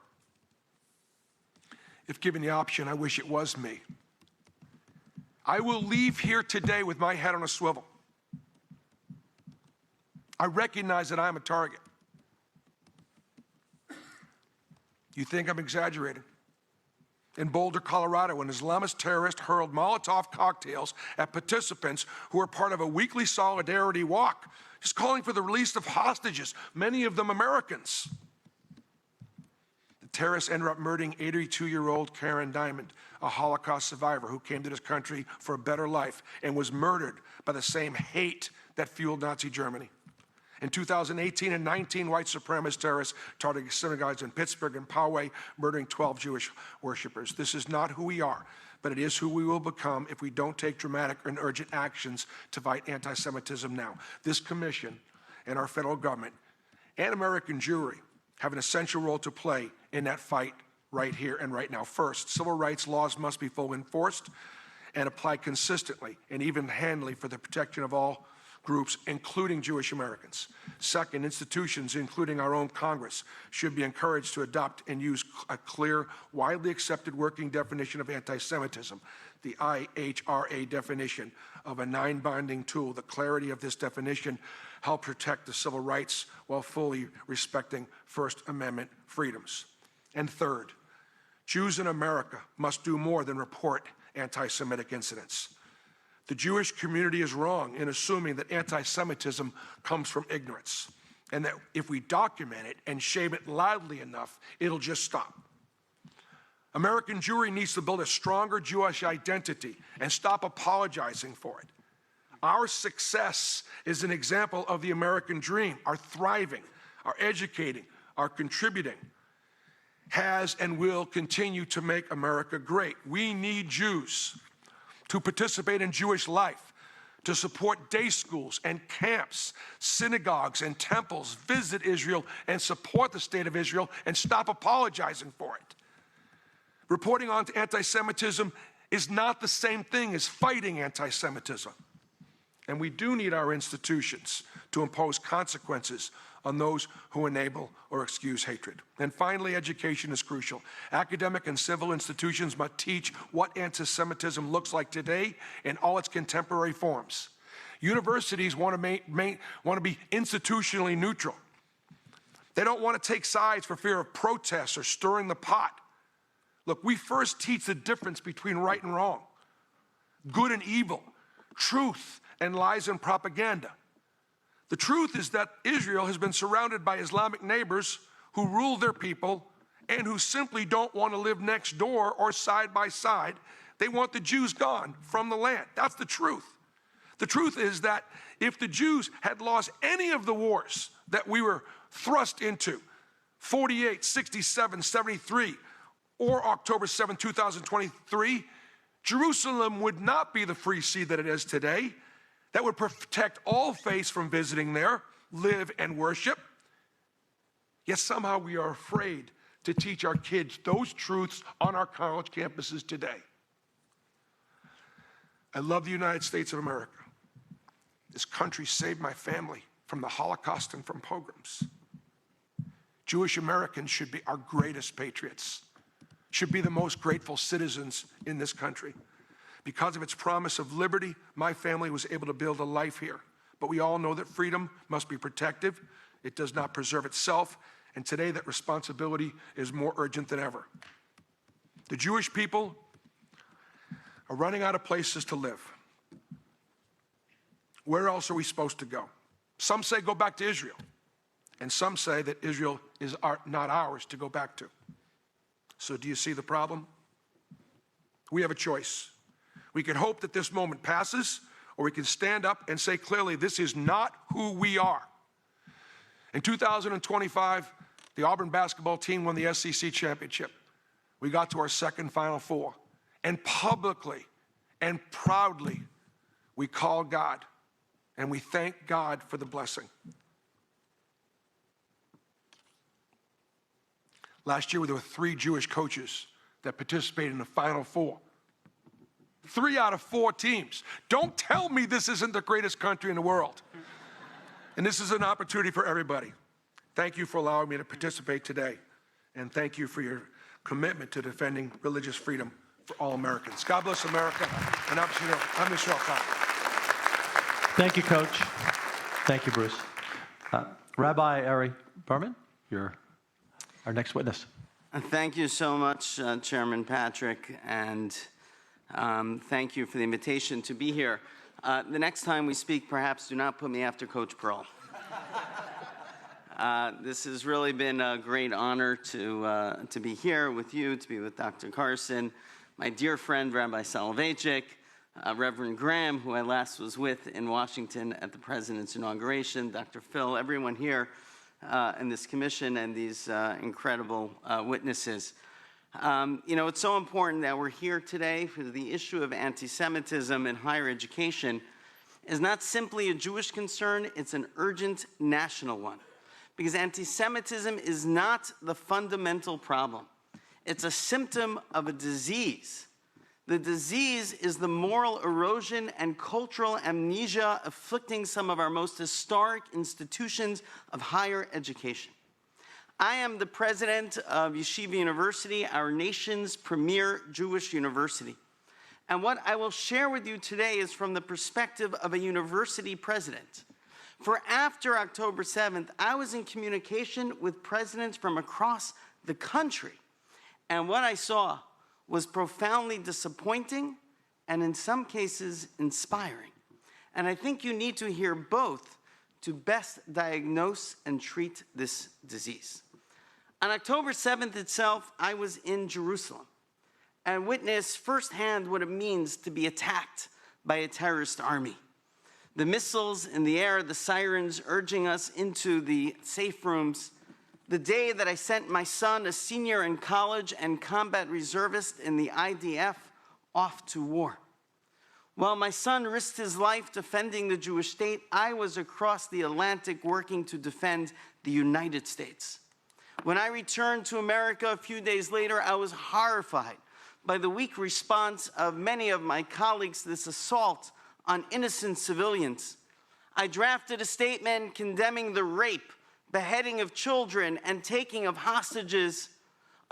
if given the option, I wish it was me. I will leave here today with my head on a swivel. I recognize that I'm a target. You think I'm exaggerating? In Boulder, Colorado, an Islamist terrorist hurled Molotov cocktails at participants who were part of a weekly solidarity walk, just calling for the release of hostages, many of them Americans. The terrorists ended up murdering 82-year-old Karen Diamond, a Holocaust survivor who came to this country for a better life and was murdered by the same hate that fueled Nazi Germany. In 2018 and 19, white supremacist terrorists targeted synagogues in Pittsburgh and Poway, murdering 12 Jewish worshipers. This is not who we are, but it is who we will become if we don't take dramatic and urgent actions to fight anti-Semitism now. This commission and our federal government and American Jewry have an essential role to play in that fight right here and right now. First, civil rights laws must be fully enforced and applied consistently and even-handedly for the protection of all groups, including Jewish Americans. Second, institutions, including our own Congress, should be encouraged to adopt and use a clear, widely accepted working definition of anti-Semitism, the IHRA definition of a non-binding tool. The clarity of this definition help protect the civil rights while fully respecting First Amendment freedoms. And third, Jews in America must do more than report anti-Semitic incidents. The Jewish community is wrong in assuming that anti-Semitism comes from ignorance, and that if we document it and shame it loudly enough, it'll just stop. American Jewry needs to build a stronger Jewish identity and stop apologizing for it. Our success is an example of the American dream. Our thriving, our educating, our contributing has and will continue to make America great. We need Jews to participate in Jewish life, to support day schools and camps, synagogues and temples, visit Israel and support the state of Israel and stop apologizing for it. Reporting on anti-Semitism is not the same thing as fighting anti-Semitism. And we do need our institutions to impose consequences on those who enable or excuse hatred. And finally, education is crucial. Academic and civil institutions must teach what anti-Semitism looks like today in all its contemporary forms. Universities want to be institutionally neutral. They don't want to take sides for fear of protests or stirring the pot. Look, we first teach the difference between right and wrong, good and evil, truth and lies and propaganda. The truth is that Israel has been surrounded by Islamic neighbors who rule their people and who simply don't want to live next door or side by side. They want the Jews gone from the land. That's the truth. The truth is that if the Jews had lost any of the wars that we were thrust into, 48, 67, 73, or October 7, 2023, Jerusalem would not be the free sea that it is today. That would protect all faiths from visiting there, live and worship. Yet somehow we are afraid to teach our kids those truths on our college campuses today. I love the United States of America. This country saved my family from the Holocaust and from pogroms. Jewish Americans should be our greatest patriots, should be the most grateful citizens in this country. Because of its promise of liberty, my family was able to build a life here. But we all know that freedom must be protective. It does not preserve itself. And today that responsibility is more urgent than ever. The Jewish people are running out of places to live. Where else are we supposed to go? Some say go back to Israel. And some say that Israel is not ours to go back to. So do you see the problem? We have a choice. We can hope that this moment passes, or we can stand up and say clearly, this is not who we are. In 2025, the Auburn basketball team won the SEC championship. We got to our second Final Four. And publicly and proudly, we call God, and we thank God for the blessing. Last year, there were 3 Jewish coaches that participated in the Final Four. 3 out of 4 teams. Don't tell me this isn't the greatest country in the world. And this is an opportunity for everybody. Thank you for allowing me to participate today. And thank you for your commitment to defending religious freedom for all Americans. God bless America. And I'm Michelle Cox. Thank you, Coach. Thank you, Bruce. Rabbi Ari Berman, you're our next witness. Thank you so much, Chairman Patrick, and thank you for the invitation to be here. The next time we speak, perhaps do not put me after Coach Pearl. This has really been a great honor to be here with you, to be with Dr. Carson, my dear friend, Rabbi Soloveitchik, Reverend Graham, who I last was with in Washington at the President's inauguration, Dr. Phil, everyone here in this commission, and these incredible witnesses. It's so important that we're here today because the issue of anti-Semitism in higher education is not simply a Jewish concern, it's an urgent national one. Because anti-Semitism is not the fundamental problem. It's a symptom of a disease. The disease is the moral erosion and cultural amnesia afflicting some of our most historic institutions of higher education. I am the president of Yeshiva University, our nation's premier Jewish university. And what I will share with you today is from the perspective of a university president. For after October 7th, I was in communication with presidents from across the country. And what I saw was profoundly disappointing and in some cases inspiring. And I think you need to hear both to best diagnose and treat this disease. On October 7th itself, I was in Jerusalem and witnessed firsthand what it means to be attacked by a terrorist army. The missiles in the air, the sirens urging us into the safe rooms. The day that I sent my son, a senior in college and combat reservist in the IDF, off to war. While my son risked his life defending the Jewish state, I was across the Atlantic working to defend the United States. When I returned to America a few days later, I was horrified by the weak response of many of my colleagues to this assault on innocent civilians. I drafted a statement condemning the rape, beheading of children, and taking of hostages,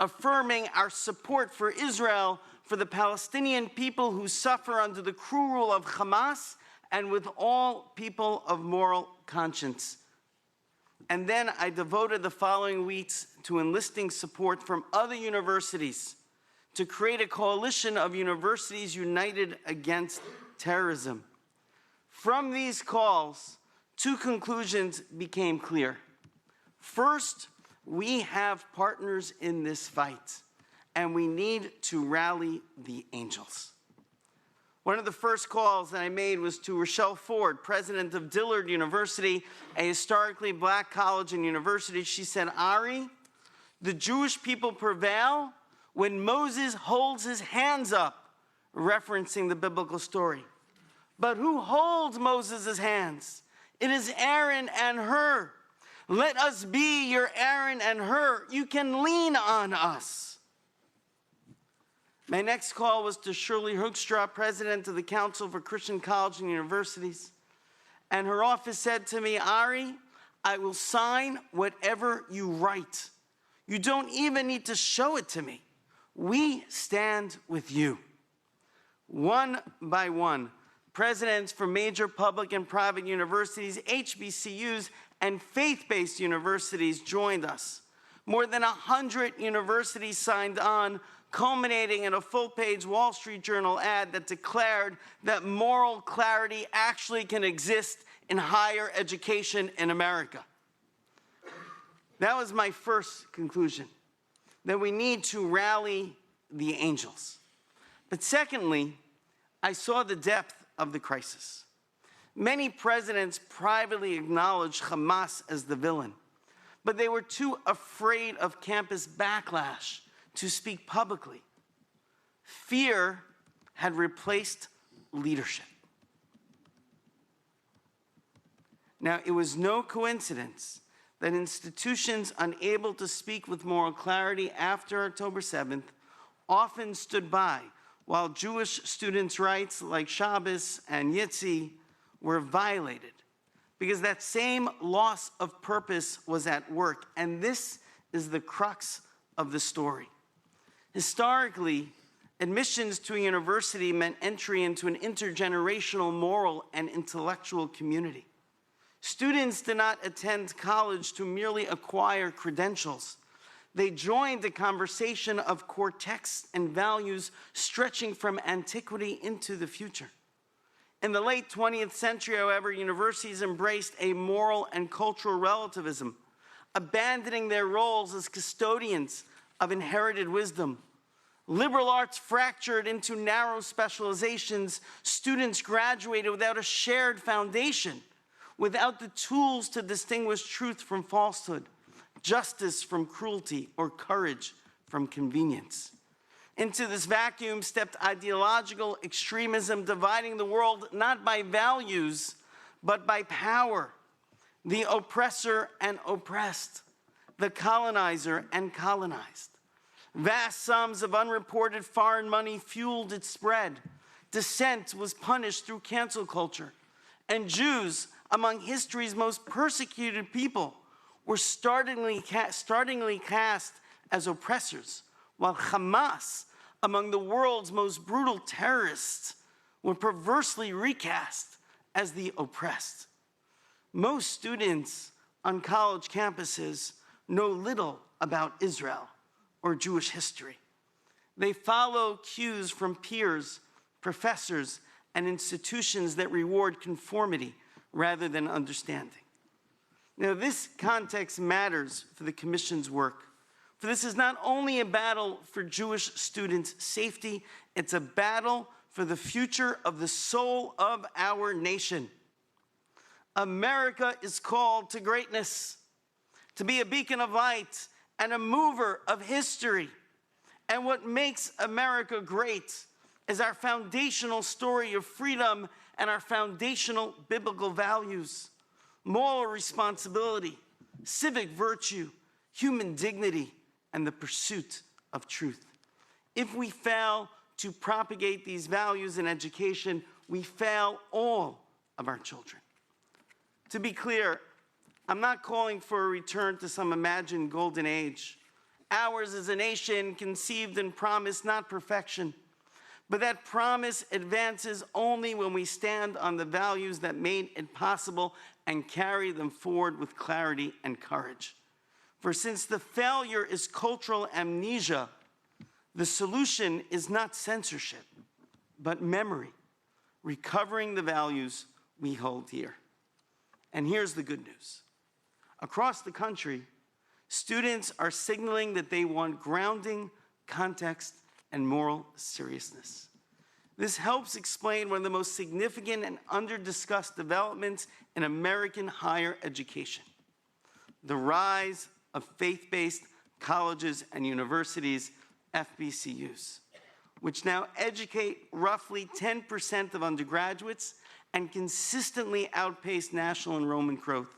affirming our support for Israel, for the Palestinian people who suffer under the cruel rule of Hamas, and with all people of moral conscience. And then I devoted the following weeks to enlisting support from other universities to create a coalition of universities united against terrorism. From these calls, two conclusions became clear. First, we have partners in this fight, and we need to rally the angels. One of the first calls that I made was to Rochelle Ford, president of Dillard University, a historically black college and university. She said, Ari, the Jewish people prevail when Moses holds his hands up, referencing the biblical story. But who holds Moses' hands? It is Aaron and Hur. Let us be your Aaron and Hur. You can lean on us. My next call was to Shirley Hoekstra, president of the Council for Christian Colleges and Universities. And her office said to me, Ari, I will sign whatever you write. You don't even need to show it to me. We stand with you. One by one, presidents from major public and private universities, HBCUs, and faith-based universities joined us. More than 100 universities signed on, culminating in a full-page Wall Street Journal ad that declared that moral clarity actually can exist in higher education in America. That was my first conclusion, that we need to rally the angels. But secondly, I saw the depth of the crisis. Many presidents privately acknowledged Hamas as the villain, but they were too afraid of campus backlash to speak publicly. Fear had replaced leadership. Now, it was no coincidence that institutions unable to speak with moral clarity after October 7th often stood by while Jewish students' rights like Shabbos and Yitzi were violated, because that same loss of purpose was at work. And this is the crux of the story. Historically, admissions to a university meant entry into an intergenerational moral and intellectual community. Students did not attend college to merely acquire credentials. They joined a conversation of core texts and values stretching from antiquity into the future. In the late 20th century, however, universities embraced a moral and cultural relativism, abandoning their roles as custodians of inherited wisdom. Liberal arts fractured into narrow specializations. Students graduated without a shared foundation, without the tools to distinguish truth from falsehood, justice from cruelty, or courage from convenience. Into this vacuum stepped ideological extremism, dividing the world not by values, but by power. The oppressor and oppressed, the colonizer and colonized. Vast sums of unreported foreign money fueled its spread. Dissent was punished through cancel culture. And Jews, among history's most persecuted people, were startlingly cast as oppressors, while Hamas, among the world's most brutal terrorists, were perversely recast as the oppressed. Most students on college campuses know little about Israel or Jewish history. They follow cues from peers, professors, and institutions that reward conformity rather than understanding. Now, this context matters for the Commission's work, for this is not only a battle for Jewish students' safety, it's a battle for the future of the soul of our nation. America is called to greatness, to be a beacon of light and a mover of history. And what makes America great is our foundational story of freedom and our foundational biblical values: moral responsibility, civic virtue, human dignity, and the pursuit of truth. If we fail to propagate these values in education, we fail all of our children. To be clear, I'm not calling for a return to some imagined golden age. Ours is a nation conceived and promised not perfection, but that promise advances only when we stand on the values that made it possible and carry them forward with clarity and courage. For since the failure is cultural amnesia, the solution is not censorship, but memory, recovering the values we hold dear. And here's the good news. Across the country, students are signaling that they want grounding, context, and moral seriousness. This helps explain one of the most significant and under-discussed developments in American higher education: the rise of faith-based colleges and universities, FBCUs, which now educate roughly 10% of undergraduates and consistently outpace national enrollment growth.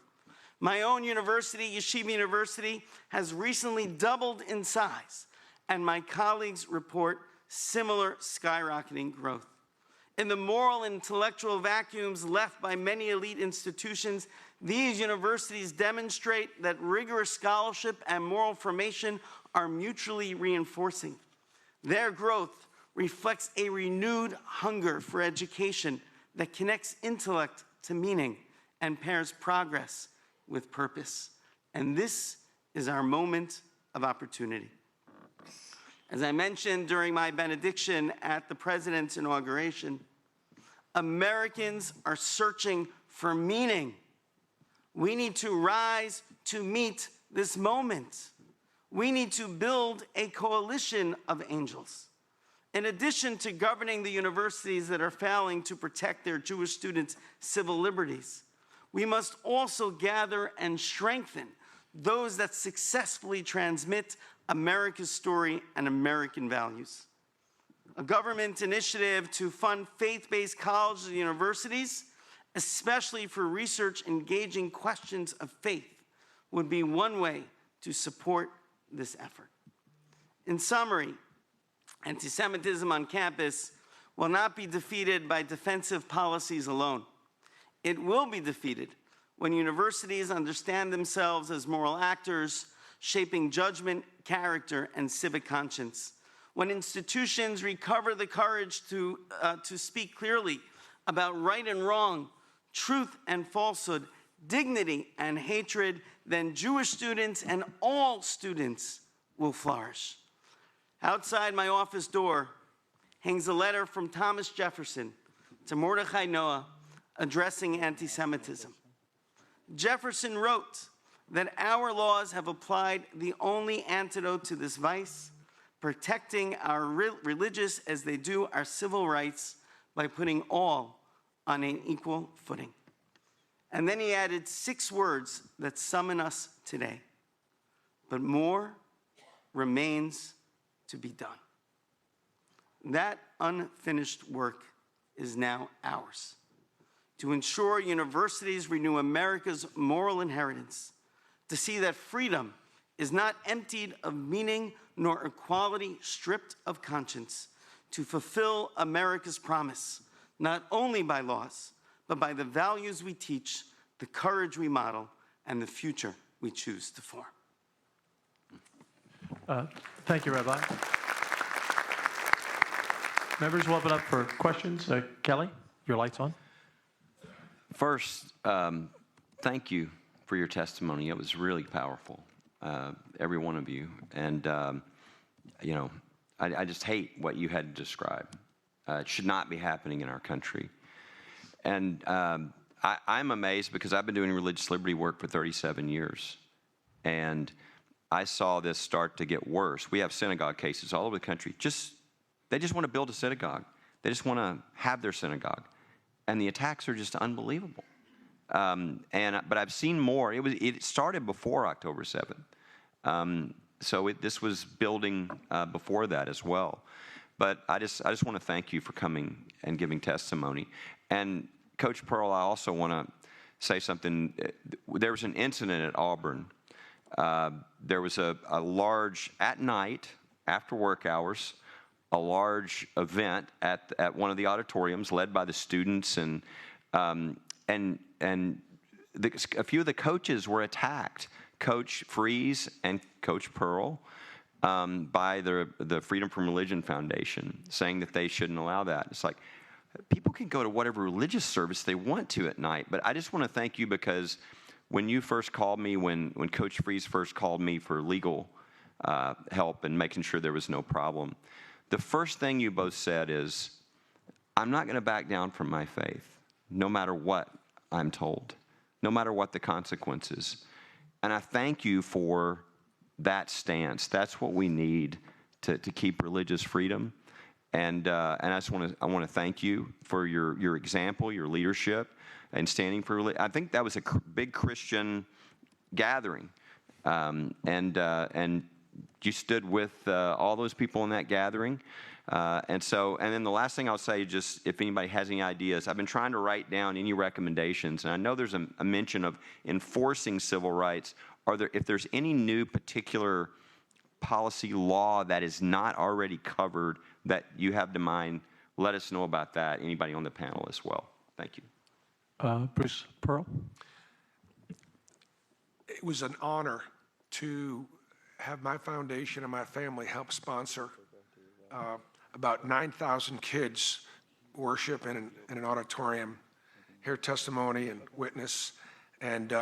My own university, Yeshiva University, has recently doubled in size, and my colleagues report similar skyrocketing growth. In the moral and intellectual vacuums left by many elite institutions, these universities demonstrate that rigorous scholarship and moral formation are mutually reinforcing. Their growth reflects a renewed hunger for education that connects intellect to meaning and pairs progress with purpose. And this is our moment of opportunity. As I mentioned during my benediction at the President's inauguration, Americans are searching for meaning. We need to rise to meet this moment. We need to build a coalition of angels. In addition to governing the universities that are failing to protect their Jewish students' civil liberties, we must also gather and strengthen those that successfully transmit America's story and American values. A government initiative to fund faith-based colleges and universities, especially for research engaging questions of faith, would be one way to support this effort. In summary, anti-Semitism on campus will not be defeated by defensive policies alone. It will be defeated when universities understand themselves as moral actors, shaping judgment, character, and civic conscience. When institutions recover the courage to speak clearly about right and wrong, truth and falsehood, dignity and hatred, then Jewish students and all students will flourish. Outside my office door hangs a letter from Thomas Jefferson to Mordecai Noah addressing anti-Semitism. Jefferson wrote that our laws have applied the only antidote to this vice, protecting our religious as they do our civil rights by putting all on an equal footing. And then he added 6 words that summon us today. But more remains to be done. That unfinished work is now ours. To ensure universities renew America's moral inheritance, to see that freedom is not emptied of meaning nor equality stripped of conscience, to fulfill America's promise, not only by laws, but by the values we teach, the courage we model, and the future we choose to form. Thank you, Rabbi. Members, we'll open up for questions. Kelly, your light's on. First, thank you for your testimony. It was really powerful, every one of you. And, you know, I just hate what you had to describe. It should not be happening in our country. And I'm amazed because I've been doing religious liberty work for 37 years. And I saw this start to get worse. We have synagogue cases all over the country. They just want to build a synagogue. They just want to have their synagogue. And the attacks are just unbelievable. But I've seen more. It started before October 7th. So this was building before that as well. But I just want to thank you for coming and giving testimony. And Coach Pearl, I also want to say something. There was an incident at Auburn. There was a large, at night, after work hours, a large event at one of the auditoriums led by the students, and a few of the coaches were attacked. Coach Freeze and Coach Pearl by the Freedom from Religion Foundation, saying that they shouldn't allow that. It's like, people can go to whatever religious service they want to at night, but I just want to thank you because when you first called me, when Coach Freeze first called me for legal help and making sure there was no problem, the first thing you both said is, I'm not going to back down from my faith, no matter what I'm told, no matter what the consequences. And I thank you for that stance. That's what we need to keep religious freedom. And I want to thank you for your example, your leadership, and standing for religion. I think that was a big Christian gathering, and you stood with all those people in that gathering. And then the last thing I'll say, just if anybody has any ideas, I've been trying to write down any recommendations, and I know there's a mention of enforcing civil rights. If there's any new particular policy law that is not already covered that you have to mind, let us know about that. Anybody on the panel as well. Thank you. Bruce Pearl. It was an honor to have my foundation and my family help sponsor about 9,000 kids worship in an auditorium, hear testimony and witness, and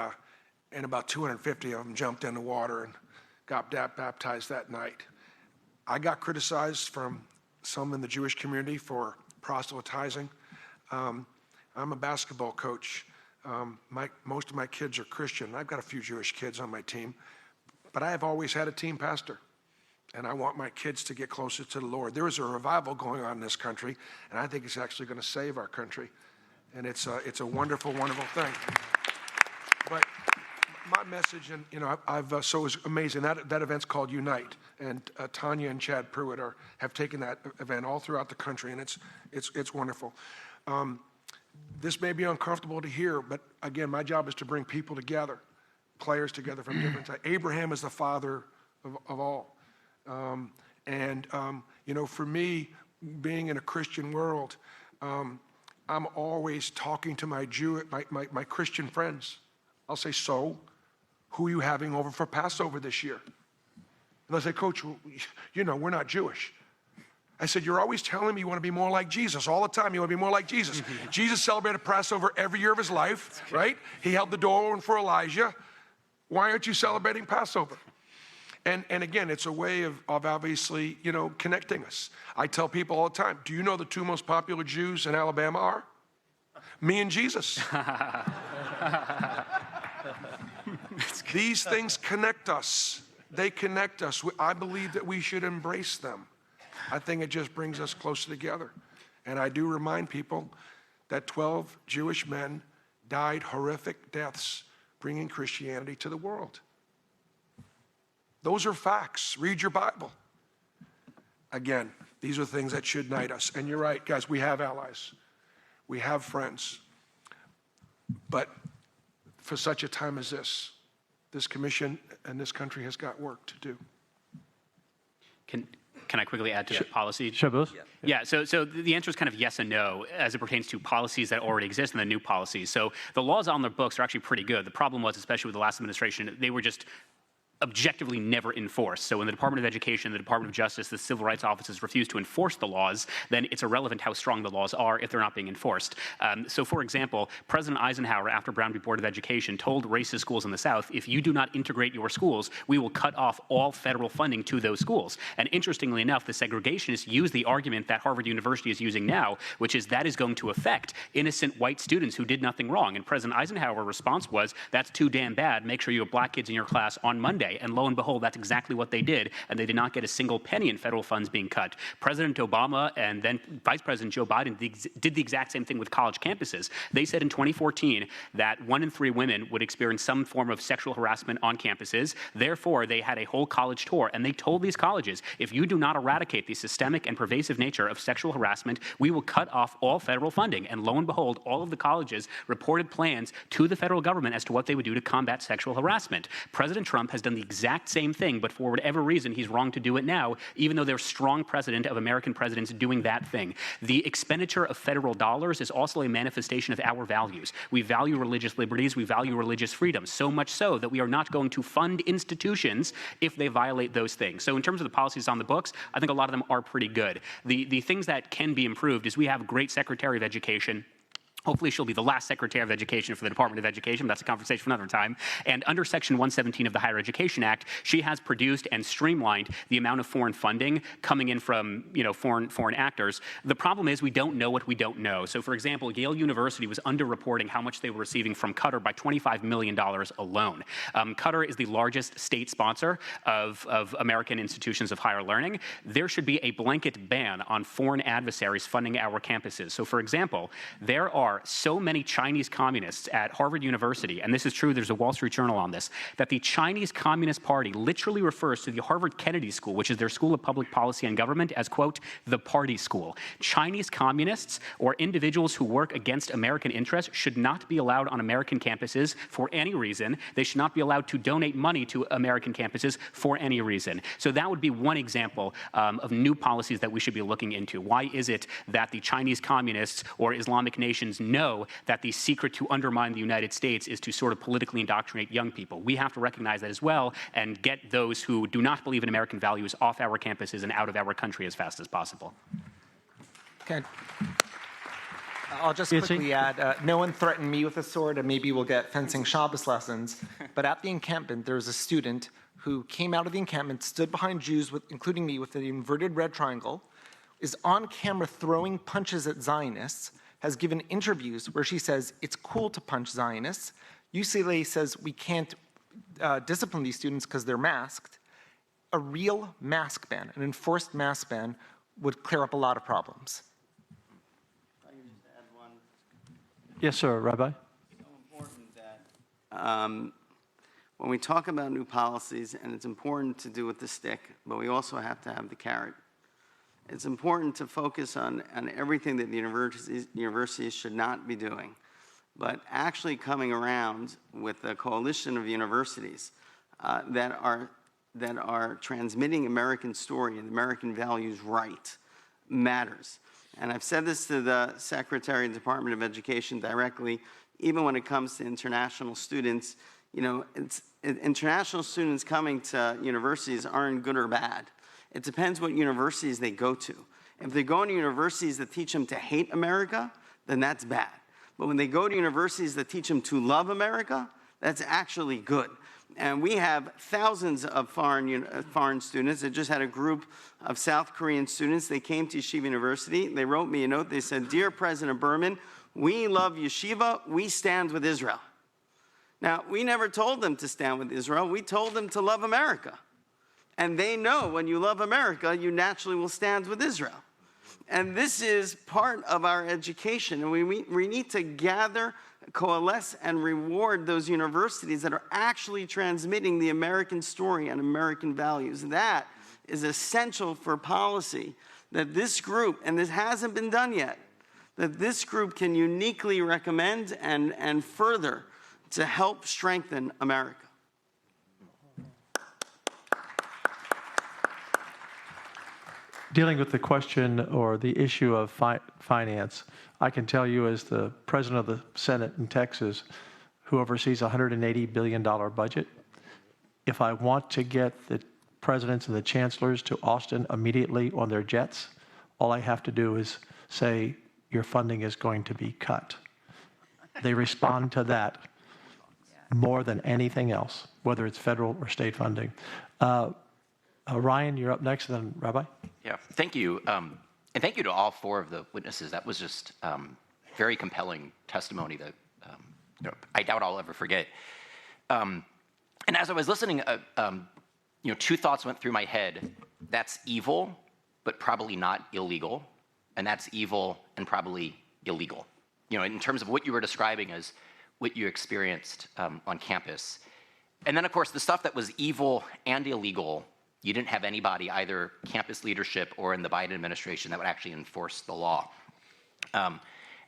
about 250 of them jumped in the water and got baptized that night. I got criticized from some in the Jewish community for proselytizing. I'm a basketball coach. Most of my kids are Christian. I've got a few Jewish kids on my team, but I have always had a team pastor, and I want my kids to get closer to the Lord. There is a revival going on in this country, and I think it's actually going to save our country, and it's a wonderful, wonderful thing. But my message, and so it was amazing. That event's called Unite, and Tanya and Chad Pruitt have taken that event all throughout the country, and it's wonderful. This may be uncomfortable to hear, but again, my job is to bring people together, players together from different types. Abraham is the father of all. For me, being in a Christian world, I'm always talking to my Christian friends. I'll say, so, who are you having over for Passover this year? And they'll say, Coach, we're not Jewish. I said, you're always telling me you want to be more like Jesus. All the time you want to be more like Jesus. Jesus celebrated Passover every year of his life, right? He held the door open for Elijah. Why aren't you celebrating Passover? And again, it's a way of obviously, connecting us. I tell people all the time, do you know the two most popular Jews in Alabama are? Me and Jesus. These things connect us. They connect us. I believe that we should embrace them. I think it just brings us closer together. And I do remind people that 12 Jewish men died horrific deaths bringing Christianity to the world. Those are facts. Read your Bible. Again, these are things that should unite us. And you're right, guys, we have allies. We have friends. But for such a time as this commission and this country has got work to do. Can I quickly add to that policy? Shabbos? Yeah, so the answer is kind of yes and no as it pertains to policies that already exist and the new policies. So the laws on their books are actually pretty good. The problem was, especially with the last administration, they were just objectively never enforced. So when the Department of Education, the Department of Justice, the civil rights offices refuse to enforce the laws, then it's irrelevant how strong the laws are if they're not being enforced. So for example, President Eisenhower, after Brown v. Board of Education, told racist schools in the South, if you do not integrate your schools, we will cut off all federal funding to those schools. And interestingly enough, the segregationists use the argument that Harvard University is using now, which is that is going to affect innocent white students who did nothing wrong. And President Eisenhower's response was, that's too damn bad. Make sure you have black kids in your class on Monday. And lo and behold, that's exactly what they did, and they did not get a single penny in federal funds being cut. President Obama and then Vice President Joe Biden did the exact same thing with college campuses. They said in 2014 that 1 in 3 women would experience some form of sexual harassment on campuses. Therefore, they had a whole college tour, and they told these colleges, if you do not eradicate the systemic and pervasive nature of sexual harassment, we will cut off all federal funding. And lo and behold, all of the colleges reported plans to the federal government as to what they would do to combat sexual harassment. President Trump has done the exact same thing, but for whatever reason, he's wrong to do it now, even though there's strong precedent of American presidents doing that thing. The expenditure of federal dollars is also a manifestation of our values. We value religious liberties, we value religious freedom, so much so that we are not going to fund institutions if they violate those things. So in terms of the policies on the books, I think a lot of them are pretty good. The things that can be improved is we have a great Secretary of Education. Hopefully she'll be the last Secretary of Education for the Department of Education. That's a conversation for another time. And under Section 117 of the Higher Education Act, she has produced and streamlined the amount of foreign funding coming in from foreign actors. The problem is we don't know what we don't know. So for example, Yale University was underreporting how much they were receiving from Qatar by $25 million alone. Qatar is the largest state sponsor of American institutions of higher learning. There should be a blanket ban on foreign adversaries funding our campuses. So for example, there are so many Chinese communists at Harvard University, and this is true, there's a Wall Street Journal on this, that the Chinese Communist Party literally refers to the Harvard Kennedy School, which is their School of Public Policy and Government, as, quote, the party school. Chinese communists or individuals who work against American interests should not be allowed on American campuses for any reason. They should not be allowed to donate money to American campuses for any reason. So that would be one example of new policies that we should be looking into. Why is it that the Chinese communists or Islamic nations know that the secret to undermine the United States is to sort of politically indoctrinate young people? We have to recognize that as well and get those who do not believe in American values off our campuses and out of our country as fast as possible. Okay. I'll just quickly add, no one threatened me with a sword, and maybe we'll get fencing Shabbos lessons. But at the encampment, there was a student who came out of the encampment, stood behind Jews, including me, with an inverted red triangle, is on camera throwing punches at Zionists, has given interviews where she says it's cool to punch Zionists. UCLA says we can't discipline these students because they're masked. A real mask ban, an enforced mask ban, would clear up a lot of problems. If I can just add one. Yes, sir, Rabbi. It's so important that when we talk about new policies, and it's important to do with the stick, but we also have to have the carrot. It's important to focus on everything that the universities should not be doing, but actually coming around with a coalition of universities that are transmitting American story and American values right matters. And I've said this to the Secretary of the Department of Education directly, even when it comes to international students. International students coming to universities aren't good or bad. It depends what universities they go to. If they go to universities that teach them to hate America, then that's bad. But when they go to universities that teach them to love America, that's actually good. And we have thousands of foreign students. I just had a group of South Korean students. They came to Yeshiva University. They wrote me a note. They said, "Dear President Berman, we love Yeshiva. We stand with Israel." Now, we never told them to stand with Israel. We told them to love America. And they know when you love America, you naturally will stand with Israel. And this is part of our education. And we need to gather, coalesce, and reward those universities that are actually transmitting the American story and American values. That is essential for policy, that this group, and this hasn't been done yet, that this group can uniquely recommend and further to help strengthen America. Dealing with the question or the issue of finance, I can tell you as the president of the Senate in Texas, who oversees a $180 billion budget, if I want to get the presidents and the chancellors to Austin immediately on their jets, all I have to do is say, your funding is going to be cut. They respond to that more than anything else, whether it's federal or state funding. Ryan, you're up next, and then Rabbi. Yeah, thank you. And thank you to all four of the witnesses. That was just very compelling testimony that I doubt I'll ever forget. And as I was listening, two thoughts went through my head. That's evil, but probably not illegal. And that's evil and probably illegal. In terms of what you were describing as what you experienced on campus. And then, of course, the stuff that was evil and illegal, you didn't have anybody, either campus leadership or in the Biden administration, that would actually enforce the law. And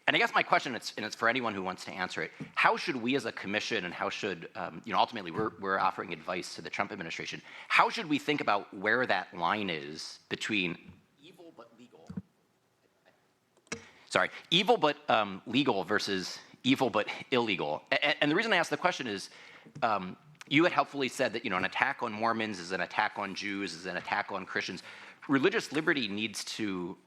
I guess my question, and it's for anyone who wants to answer it, how should we as a commission, and how should, ultimately we're offering advice to the Trump administration, how should we think about where that line is between evil but legal versus evil but illegal? And the reason I ask the question is, you had helpfully said that an attack on Mormons is an attack on Jews, is an attack on Christians. Religious liberty needs to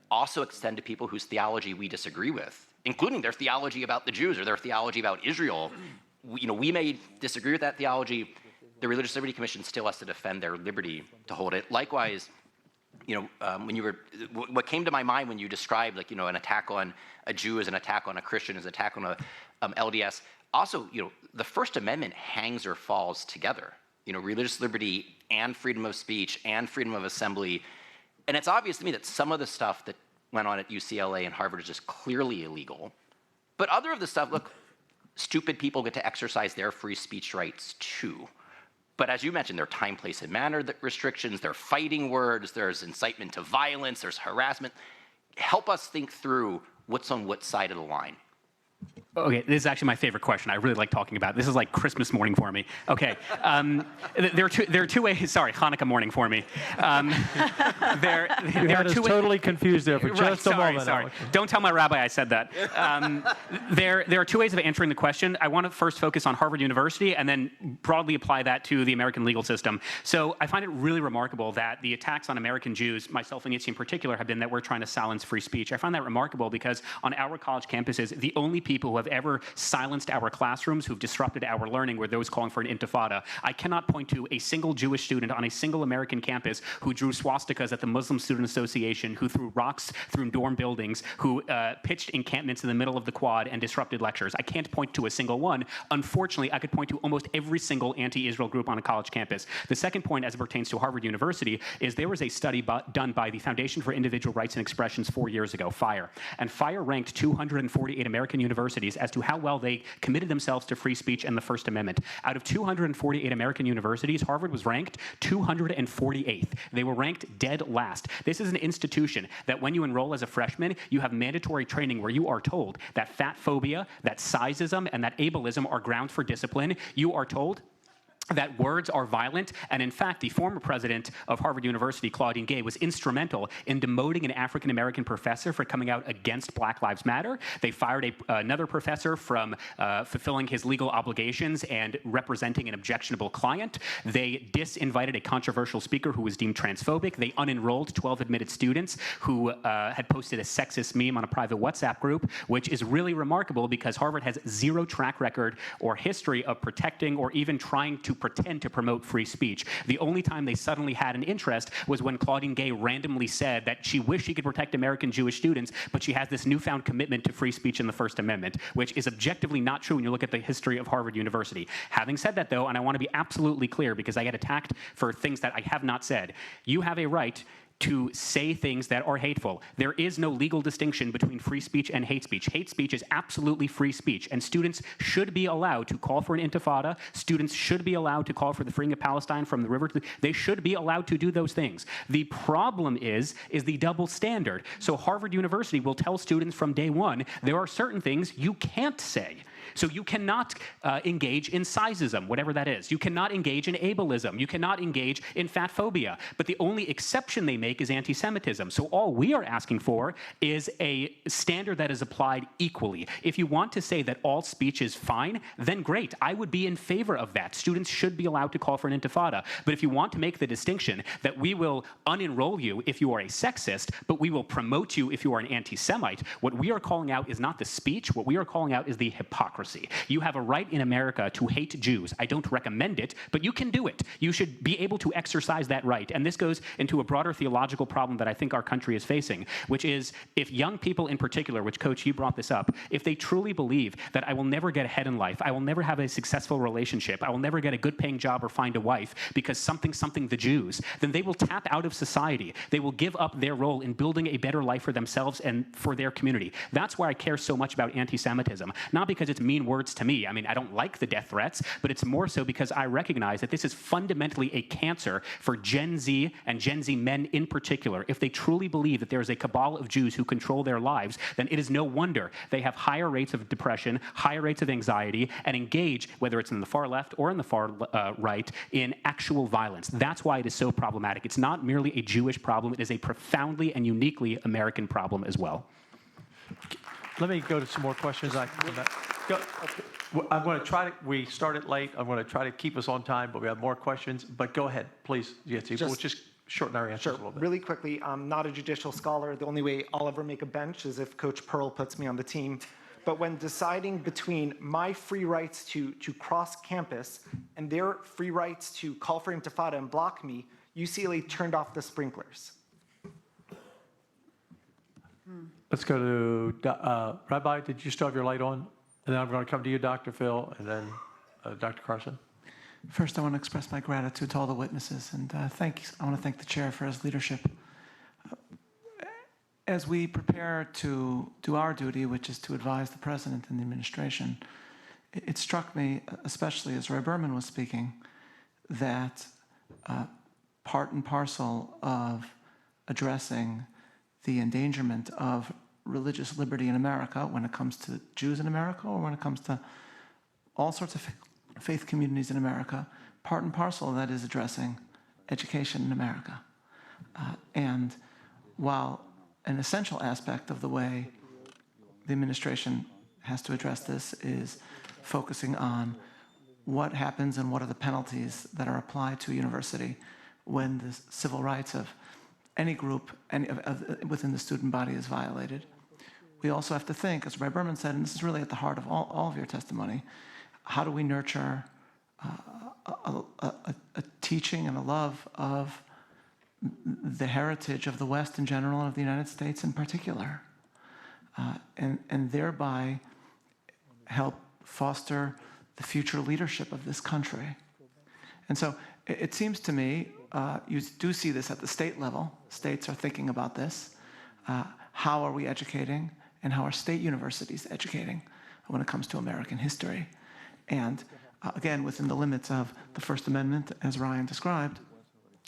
also extend to people whose theology we disagree with, including their theology about the Jews or their theology about Israel. We may disagree with that theology. The Religious Liberty Commission still has to defend their liberty to hold it. Likewise, what came to my mind when you described an attack on a Jew as an attack on a Christian, as an attack on a LDS. Also, the First Amendment hangs or falls together. Religious liberty and freedom of speech and freedom of assembly. And it's obvious to me that some of the stuff that went on at UCLA and Harvard is just clearly illegal. But other of the stuff, look, stupid people get to exercise their free speech rights too. But as you mentioned, there are time, place, and manner restrictions, there are fighting words, there's incitement to violence, there's harassment. Help us think through what's on what side of the line. Okay, this is actually my favorite question. I really like talking about it. This is like Christmas morning for me. Okay, there are two ways. Sorry, Hanukkah morning for me. There are two totally confused there for just a moment. Sorry. Don't tell my rabbi I said that. There are two ways of answering the question. I want to first focus on Harvard University and then broadly apply that to the American legal system. So I find it really remarkable that the attacks on American Jews, myself and Yitzi in particular, have been that we're trying to silence free speech. I find that remarkable because on our college campuses, the only people who have ever silenced our classrooms, who've disrupted our learning, were those calling for an intifada. I cannot point to a single Jewish student on a single American campus who drew swastikas at the Muslim Student Association, who threw rocks through dorm buildings, who pitched encampments in the middle of the quad and disrupted lectures. I can't point to a single one. Unfortunately, I could point to almost every single anti-Israel group on a college campus. The second point, as it pertains to Harvard University, is there was a study done by the Foundation for Individual Rights and Expressions 4 years ago, FIRE. And FIRE ranked 248 American universities as to how well they committed themselves to free speech and the First Amendment. Out of 248 American universities, Harvard was ranked 248th. They were ranked dead last. This is an institution that when you enroll as a freshman, you have mandatory training where you are told that fat phobia, that sizeism, and that ableism are grounds for discipline. You are told that words are violent, and in fact, the former president of Harvard University, Claudine Gay, was instrumental in demoting an African-American professor for coming out against Black Lives Matter. They fired another professor from fulfilling his legal obligations and representing an objectionable client. They disinvited a controversial speaker who was deemed transphobic. They unenrolled 12 admitted students who had posted a sexist meme on a private WhatsApp group, which is really remarkable because Harvard has zero track record or history of protecting or even trying to pretend to promote free speech. The only time they suddenly had an interest was when Claudine Gay randomly said that she wished she could protect American Jewish students, but she has this newfound commitment to free speech in the First Amendment, which is objectively not true when you look at the history of Harvard University. Having said that, though, and I want to be absolutely clear because I get attacked for things that I have not said, you have a right to say things that are hateful. There is no legal distinction between free speech and hate speech. Hate speech is absolutely free speech, and students should be allowed to call for an intifada. Students should be allowed to call for the freeing of Palestine from the river. They should be allowed to do those things. The problem is the double standard. So Harvard University will tell students from day one, there are certain things you can't say. So you cannot engage in sizeism, whatever that is. You cannot engage in ableism. You cannot engage in fat phobia. But the only exception they make is anti-Semitism. So all we are asking for is a standard that is applied equally. If you want to say that all speech is fine, then great. I would be in favor of that. Students should be allowed to call for an intifada. But if you want to make the distinction that we will unenroll you if you are a sexist, but we will promote you if you are an anti-Semite, what we are calling out is not the speech. What we are calling out is the hypocrisy. You have a right in America to hate Jews. I don't recommend it, but you can do it. You should be able to exercise that right. And this goes into a broader theological problem that I think our country is facing, which is if young people in particular, which, Coach, you brought this up, if they truly believe that I will never get ahead in life, I will never have a successful relationship, I will never get a good-paying job or find a wife because something the Jews, then they will tap out of society. They will give up their role in building a better life for themselves and for their community. That's why I care so much about anti-Semitism, not because it's mean words to me. I mean, I don't like the death threats, but it's more so because I recognize that this is fundamentally a cancer for Gen Z and Gen Z men in particular. If they truly believe that there is a cabal of Jews who control their lives, then it is no wonder they have higher rates of depression, higher rates of anxiety, and engage, whether it's in the far left or in the far right, in actual violence. That's why it is so problematic. It's not merely a Jewish problem. It is a profoundly and uniquely American problem as well. Let me go to some more questions. I'm going to try to, we started late. I'm going to try to keep us on time, but we have more questions. But go ahead, please. We'll just shorten our answers a little bit. Really quickly, I'm not a judicial scholar. The only way I'll ever make a bench is if Coach Pearl puts me on the team. But when deciding between my free rights to cross campus and their free rights to call for intifada and block me, UCLA turned off the sprinklers. Let's go to Rabbi. Did you still have your light on? And then I'm going to come to you, Dr. Phil, and then Dr. Carson. First, I want to express my gratitude to all the witnesses, and I want to thank the chair for his leadership. As we prepare to do our duty, which is to advise the president and the administration, it struck me, especially as Roy Berman was speaking, that part and parcel of addressing the endangerment of religious liberty in America when it comes to Jews in America or when it comes to all sorts of faith communities in America, part and parcel of that is addressing education in America. And while an essential aspect of the way the administration has to address this is focusing on what happens and what are the penalties that are applied to a university when the civil rights of any group within the student body is violated. We also have to think, as Ray Berman said, and this is really at the heart of all of your testimony, how do we nurture a teaching and a love of the heritage of the West in general and of the United States in particular, and thereby help foster the future leadership of this country. And so it seems to me, you do see this at the state level. States are thinking about this. How are we educating, and how are state universities educating when it comes to American history? And again, within the limits of the First Amendment, as Ryan described,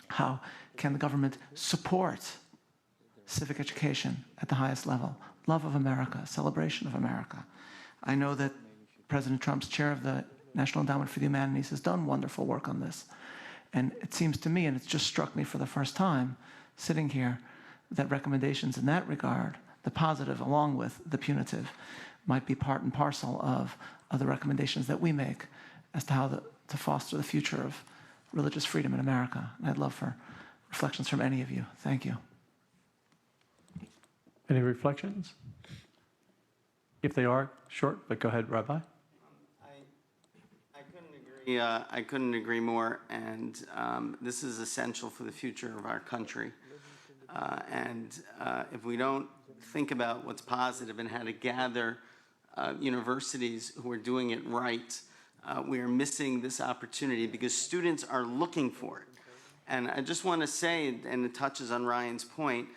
how can the government support civic education at the highest level? Love of America, celebration of America. I know that President Trump's chair of the National Endowment for the Humanities has done wonderful work on this. And it seems to me, and it's just struck me for the first time sitting here, that recommendations in that regard, the positive along with the punitive, might be part and parcel of the recommendations that we make as to how to foster the future of religious freedom in America. And I'd love for reflections from any of you. Thank you. Any reflections? If they are short, but go ahead, Rabbi. I couldn't agree more, and this is essential for the future of our country. If we don't think about what's positive and how to gather universities who are doing it right, we are missing this opportunity because students are looking for it. And I just want to say, and it touches on Ryan's point,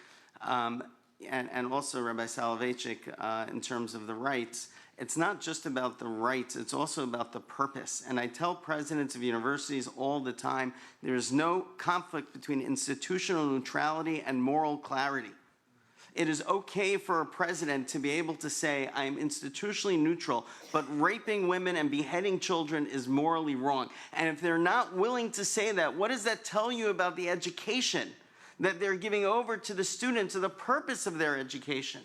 and also Rabbi Soloveitchik, in terms of the rights, it's not just about the rights, it's also about the purpose. And I tell presidents of universities all the time, there is no conflict between institutional neutrality and moral clarity. It is okay for a president to be able to say, I am institutionally neutral, but raping women and beheading children is morally wrong. And if they're not willing to say that, what does that tell you about the education that they're giving over to the students, to the purpose of their education?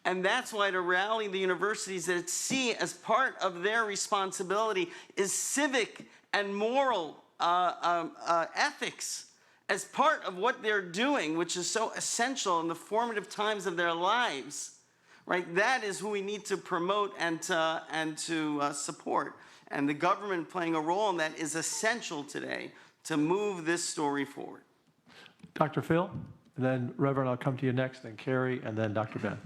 And that's why to rally the universities that see as part of their responsibility is civic and moral ethics as part of what they're doing, which is so essential in the formative times of their lives, right? That is who we need to promote and to support. And the government playing a role in that is essential today to move this story forward. Dr. Phil, and then Reverend, I'll come to you next, then Carrie, and then Dr. Ben.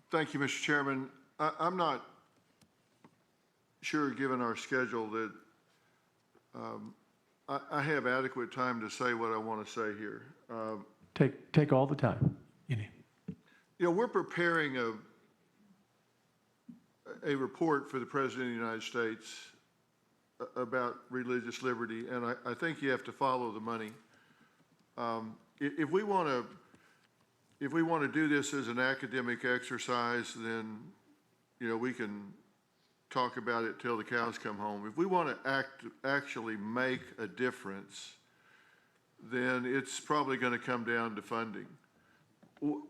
Thank you, Mr. Chairman. I'm not sure, given our schedule, that I have adequate time to say what I want to say here. Take all the time you need. You know, we're preparing a report for the President of the United States about religious liberty, and I think you have to follow the money. If we want to do this as an academic exercise, then, you know, we can talk about it till the cows come home. If we want to actually make a difference, then it's probably going to come down to funding. You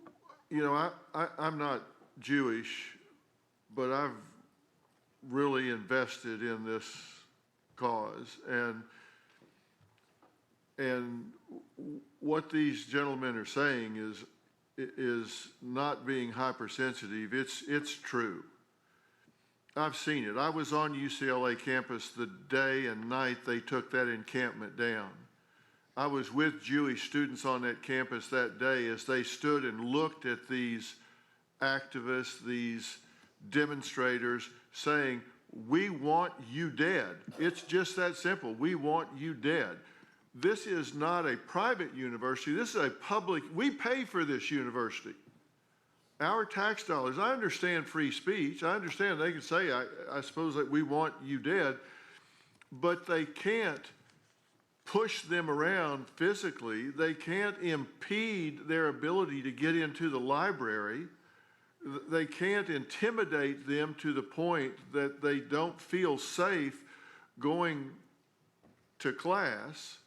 know, I'm not Jewish, but I've really invested in this cause, and what these gentlemen are saying is not being hypersensitive. It's true. I've seen it. I was on UCLA campus the day and night they took that encampment down. I was with Jewish students on that campus that day as they stood and looked at these activists, these demonstrators, saying, we want you dead. It's just that simple. We want you dead. This is not a private university. This is a public. We pay for this university. Our tax dollars. I understand free speech. I understand they can say, I suppose, that we want you dead, but they can't push them around physically. They can't impede their ability to get into the library. They can't intimidate them to the point that they don't feel safe going to class.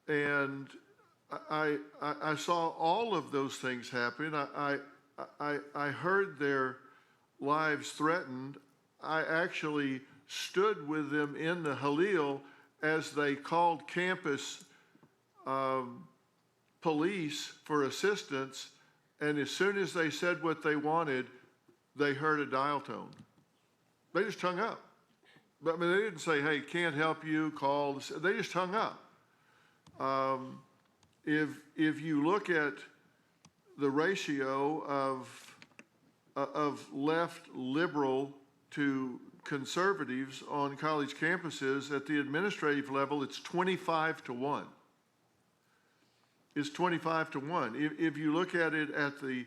And I saw all of those things happen. I heard their lives threatened. I actually stood with them in the Halil as they called campus police for assistance, and as soon as they said what they wanted, they heard a dial tone. They just hung up. I mean, they didn't say, hey, can't help you, call. They just hung up. If you look at the ratio of left liberal to conservatives on college campuses, at the administrative level, it's 25-1. It's 25-1. If you look at it at the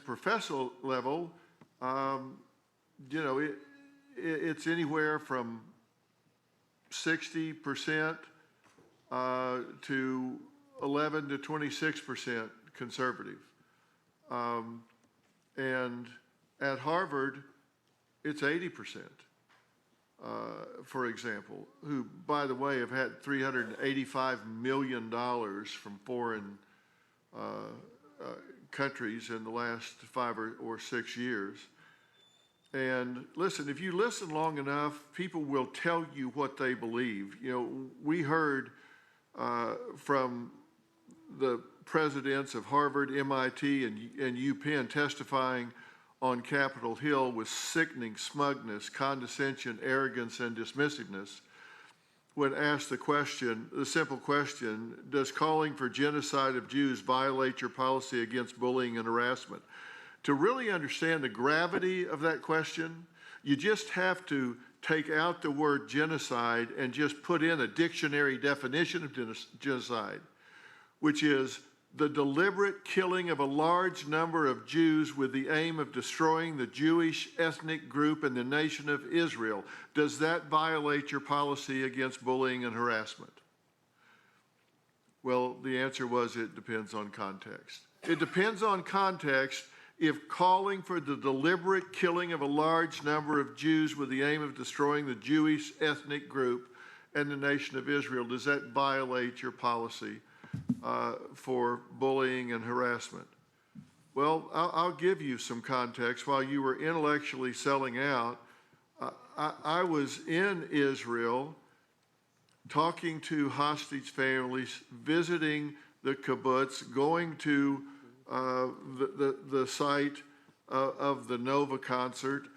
professional level, you know, it's anywhere from 60% to 11 to 26% conservative. And At Harvard, it's 80%, for example, who, by the way, have had $385 million from foreign countries in the last 5 or 6 years. And listen, if you listen long enough, people will tell you what they believe. You know, we heard from the presidents of Harvard, MIT, and UPenn testifying on Capitol Hill with sickening smugness, condescension, arrogance, and dismissiveness when asked the simple question, does calling for genocide of Jews violate your policy against bullying and harassment? To really understand the gravity of that question, you just have to take out the word genocide and just put in a dictionary definition of genocide, which is the deliberate killing of a large number of Jews with the aim of destroying the Jewish ethnic group and the nation of Israel. Does that violate your policy against bullying and harassment? Well, the answer was it depends on context. It depends on context if calling for the deliberate killing of a large number of Jews with the aim of destroying the Jewish ethnic group and the nation of Israel, does that violate your policy for bullying and harassment? Well, I'll give you some context. While you were intellectually selling out, I was in Israel talking to hostage families, visiting the kibbutz, going to the site of the Nova concert,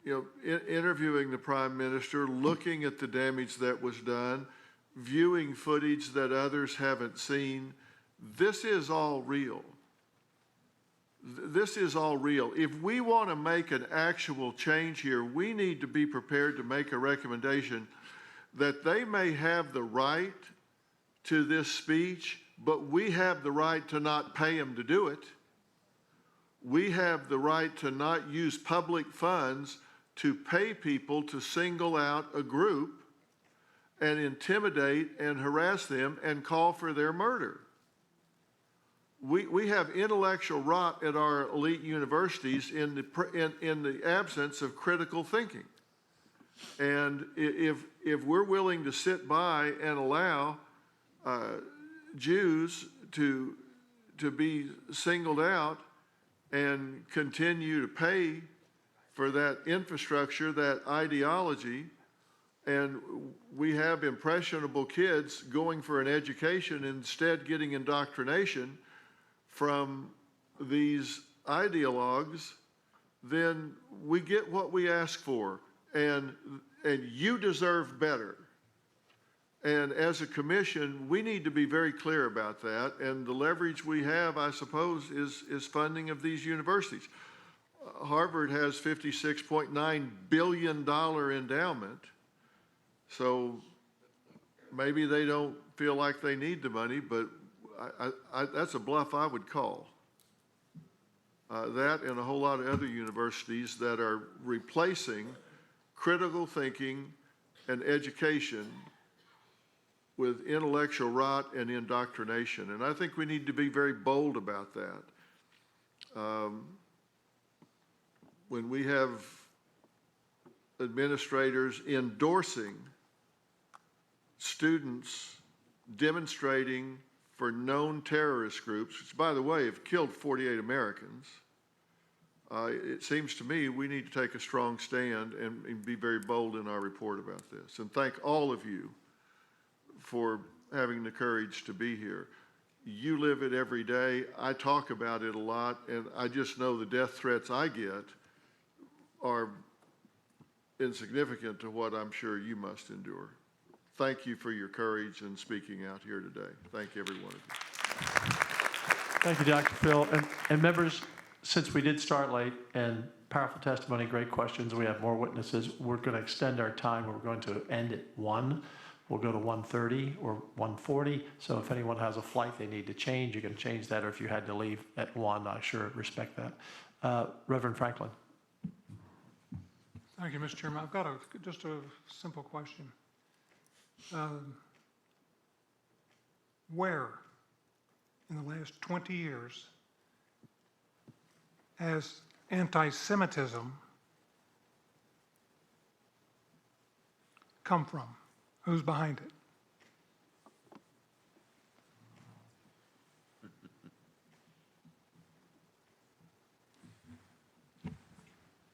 interviewing the prime minister, looking at the damage that was done, viewing footage that others haven't seen. This is all real. This is all real. If we want to make an actual change here, we need to be prepared to make a recommendation that they may have the right to this speech, but we have the right to not pay them to do it. We have the right to not use public funds to pay people to single out a group and intimidate and harass them and call for their murder. We have intellectual rot at our elite universities in the absence of critical thinking. And if we're willing to sit by and allow Jews to be singled out and continue to pay for that infrastructure, that ideology, and we have impressionable kids going for an education instead getting indoctrination from these ideologues, then we get what we ask for, and you deserve better. And as a commission, we need to be very clear about that, and the leverage we have, I suppose, is funding of these universities. Harvard has $56.9 billion endowment, so maybe they don't feel like they need the money, but that's a bluff I would call. That and a whole lot of other universities that are replacing critical thinking and education with intellectual rot and indoctrination. And I think we need to be very bold about that. When we have administrators endorsing students demonstrating for known terrorist groups, which, by the way, have killed 48 Americans, it seems to me we need to take a strong stand and be very bold in our report about this. And thank all of you for having the courage to be here. You live it every day. I talk about it a lot, and I just know the death threats I get are insignificant to what I'm sure you must endure. Thank you for your courage in speaking out here today. Thank every one of you. Thank you, Dr. Phil. And members, since we did start late and powerful testimony, great questions, we have more witnesses, we're going to extend our time. We're going to end at 1. We'll go to 1:30 or 1:40. So if anyone has a flight they need to change, you can change that. Or if you had to leave at 1, I sure respect that. Reverend Franklin. Thank you, Mr. Chairman. I've got just a simple question. Where in the last 20 years has anti-Semitism come from? Who's behind it?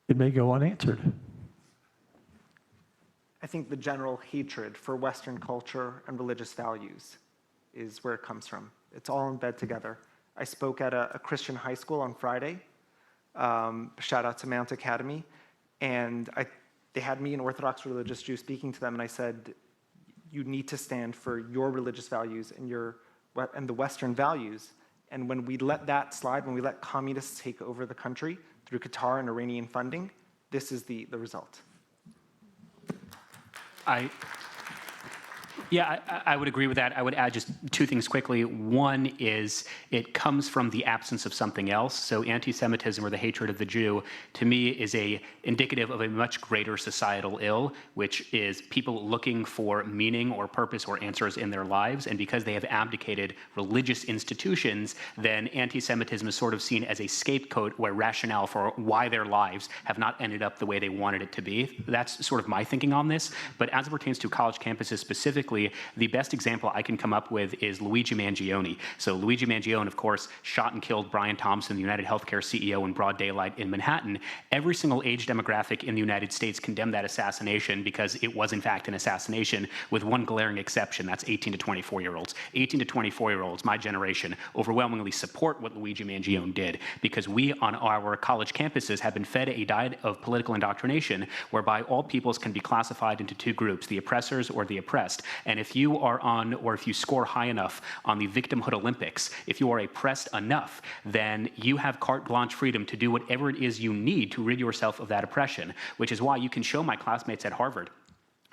It may go unanswered. I think the general hatred for Western culture and religious values is where it comes from. It's all in bed together. I spoke at a Christian high school on Friday. Shout out to Mount Academy. And they had me, an Orthodox religious Jew, speaking to them, and I said, you need to stand for your religious values and the Western values. And when we let that slide, when we let communists take over the country through Qatar and Iranian funding, this is the result. I would agree with that. I would add just two things quickly. One is it comes from the absence of something else. So anti-Semitism or the hatred of the Jew, to me, is indicative of a much greater societal ill, which is people looking for meaning or purpose or answers in their lives. And because they have abdicated religious institutions, then anti-Semitism is sort of seen as a scapegoat or rationale for why their lives have not ended up the way they wanted it to be. That's sort of my thinking on this. But as it pertains to college campuses specifically, the best example I can come up with is Luigi Mangione. So Luigi Mangione, of course, shot and killed Brian Thompson, the United Healthcare CEO, in broad daylight in Manhattan. Every single age demographic in the United States condemned that assassination because it was, in fact, an assassination, with one glaring exception. That's 18 to 24-year-olds. 18 to 24-year-olds, my generation, overwhelmingly support what Luigi Mangione did because we on our college campuses have been fed a diet of political indoctrination whereby all peoples can be classified into two groups, the oppressors or the oppressed. And if you are on, or if you score high enough on the victimhood Olympics, if you are oppressed enough, then you have carte blanche freedom to do whatever it is you need to rid yourself of that oppression, which is why you can show my classmates at Harvard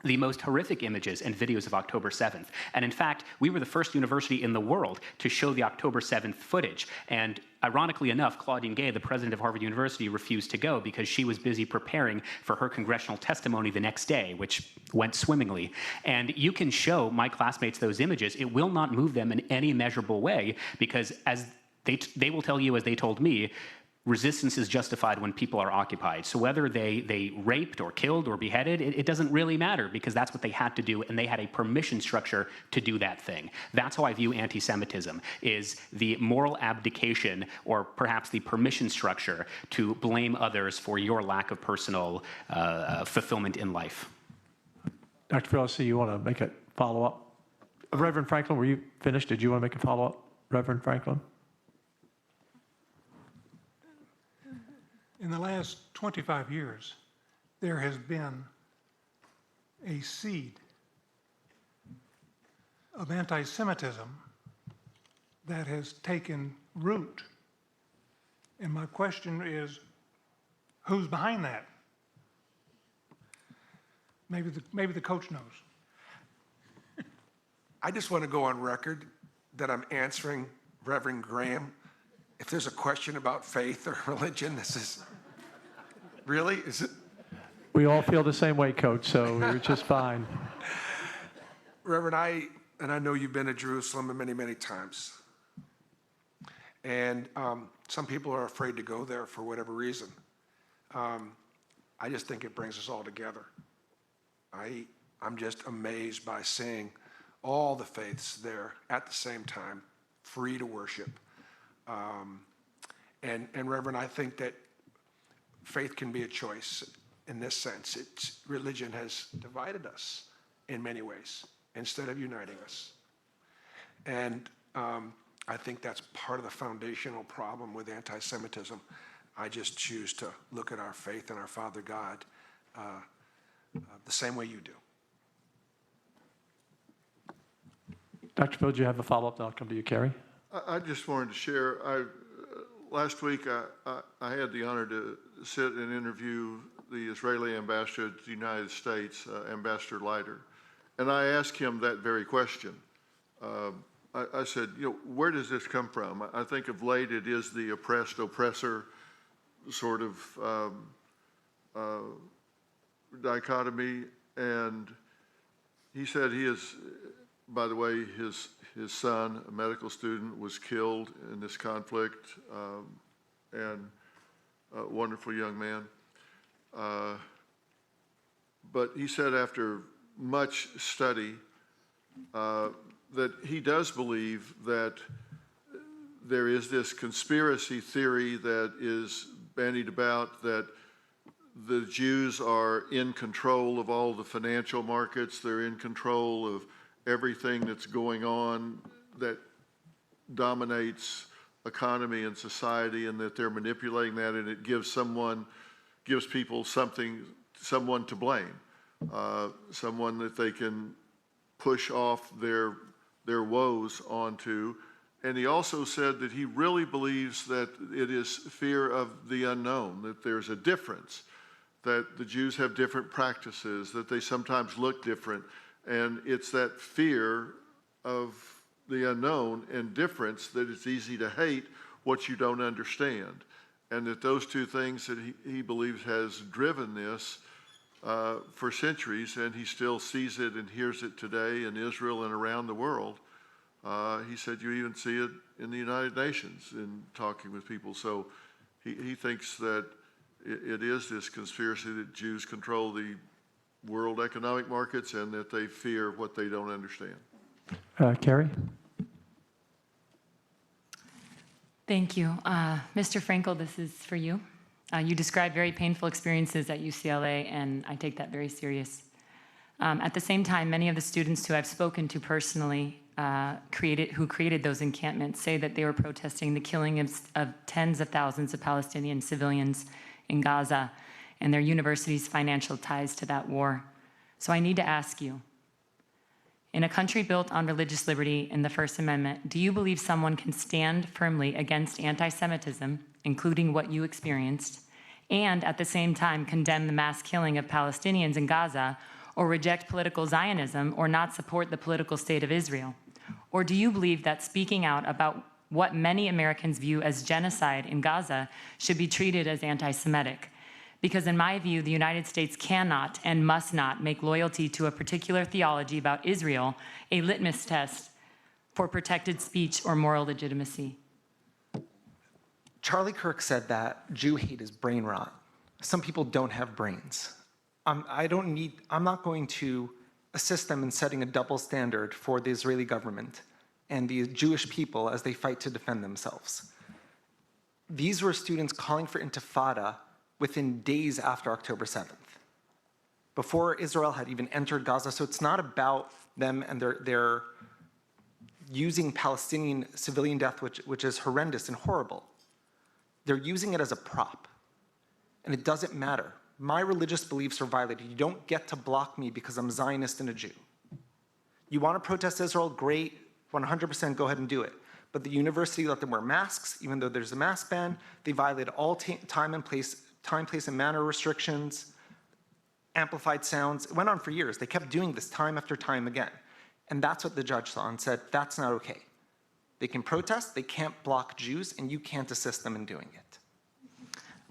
the most horrific images and videos of October 7th. And in fact, we were the first university in the world to show the October 7th footage. And ironically enough, Claudine Gay, the president of Harvard University, refused to go because she was busy preparing for her congressional testimony the next day, which went swimmingly. And you can show my classmates those images. It will not move them in any measurable way because as they will tell you, as they told me, resistance is justified when people are occupied. So whether they raped or killed or beheaded, it doesn't really matter because that's what they had to do, and they had a permission structure to do that thing. That's how I view anti-Semitism, is the moral abdication or perhaps the permission structure to blame others for your lack of personal fulfillment in life. Dr. Phil, I see you want to make a follow-up. Reverend Franklin, were you finished? Did you want to make a follow-up, Reverend Franklin? In the last 25 years, there has been a seed of anti-Semitism that has taken root. And my question is, who's behind that? Maybe the coach knows. I just want to go on record that I'm answering Reverend Graham. If there's a question about faith or religion, this is, really? Is it? We all feel the same way, Coach, so we're just fine. Reverend, I know you've been to Jerusalem many, many times. And some people are afraid to go there for whatever reason. I just think it brings us all together. I'm just amazed by seeing all the faiths there at the same time, free to worship. And Reverend, I think that faith can be a choice in this sense. Religion has divided us in many ways instead of uniting us. And I think that's part of the foundational problem with anti-Semitism. I just choose to look at our faith and our Father God the same way you do. Dr. Phil, do you have a follow-up? Then I'll come to you, Carrie. I just wanted to share, last week I had the honor to sit and interview the Israeli ambassador to the United States, Ambassador Leiter, and I asked him that very question. I said, where does this come from? I think of late it is the oppressed oppressor sort of dichotomy, and he said by the way, his son, a medical student, was killed in this conflict, and wonderful young man. But he said after much study that he does believe that there is this conspiracy theory that is bandied about that the Jews are in control of all the financial markets. They're in control of everything that's going on that dominates economy and society, and that they're manipulating that, and it gives people someone to blame, someone that they can push off their woes onto. And he also said that he really believes that it is fear of the unknown, that there's a difference, that the Jews have different practices, that they sometimes look different, and it's that fear of the unknown and difference that it's easy to hate what you don't understand. And that those two things that he believes has driven this for centuries, and he still sees it and hears it today in Israel and around the world. He said you even see it in the United Nations in talking with people. So he thinks that it is this conspiracy that Jews control the world economic markets and that they fear what they don't understand. Carrie? Thank you. Mr. Frankel, this is for you. You described very painful experiences at UCLA, and I take that very serious. At the same time, many of the students who I've spoken to personally who created those encampments say that they were protesting the killing of tens of thousands of Palestinian civilians in Gaza and their university's financial ties to that war. So I need to ask you, in a country built on religious liberty in the First Amendment, do you believe someone can stand firmly against anti-Semitism, including what you experienced, and at the same time condemn the mass killing of Palestinians in Gaza, or reject political Zionism, or not support the political state of Israel? Or do you believe that speaking out about what many Americans view as genocide in Gaza should be treated as anti-Semitic? Because in my view, the United States cannot and must not make loyalty to a particular theology about Israel a litmus test for protected speech or moral legitimacy. Charlie Kirk said that Jew hate is brain rot. Some people don't have brains. I'm not going to assist them in setting a double standard for the Israeli government and the Jewish people as they fight to defend themselves. These were students calling for intifada within days after October 7th, before Israel had even entered Gaza. So it's not about them and their using Palestinian civilian death, which is horrendous and horrible. They're using it as a prop, and it doesn't matter. My religious beliefs are violated. You don't get to block me because I'm Zionist and a Jew. You want to protest Israel? Great, 100% go ahead and do it. But the university let them wear masks, even though there's a mask ban. They violated all time, place, and manner restrictions, amplified sounds. It went on for years. They kept doing this time after time again. And that's what the judge saw and said, that's not okay. They can protest, they can't block Jews, and you can't assist them in doing it.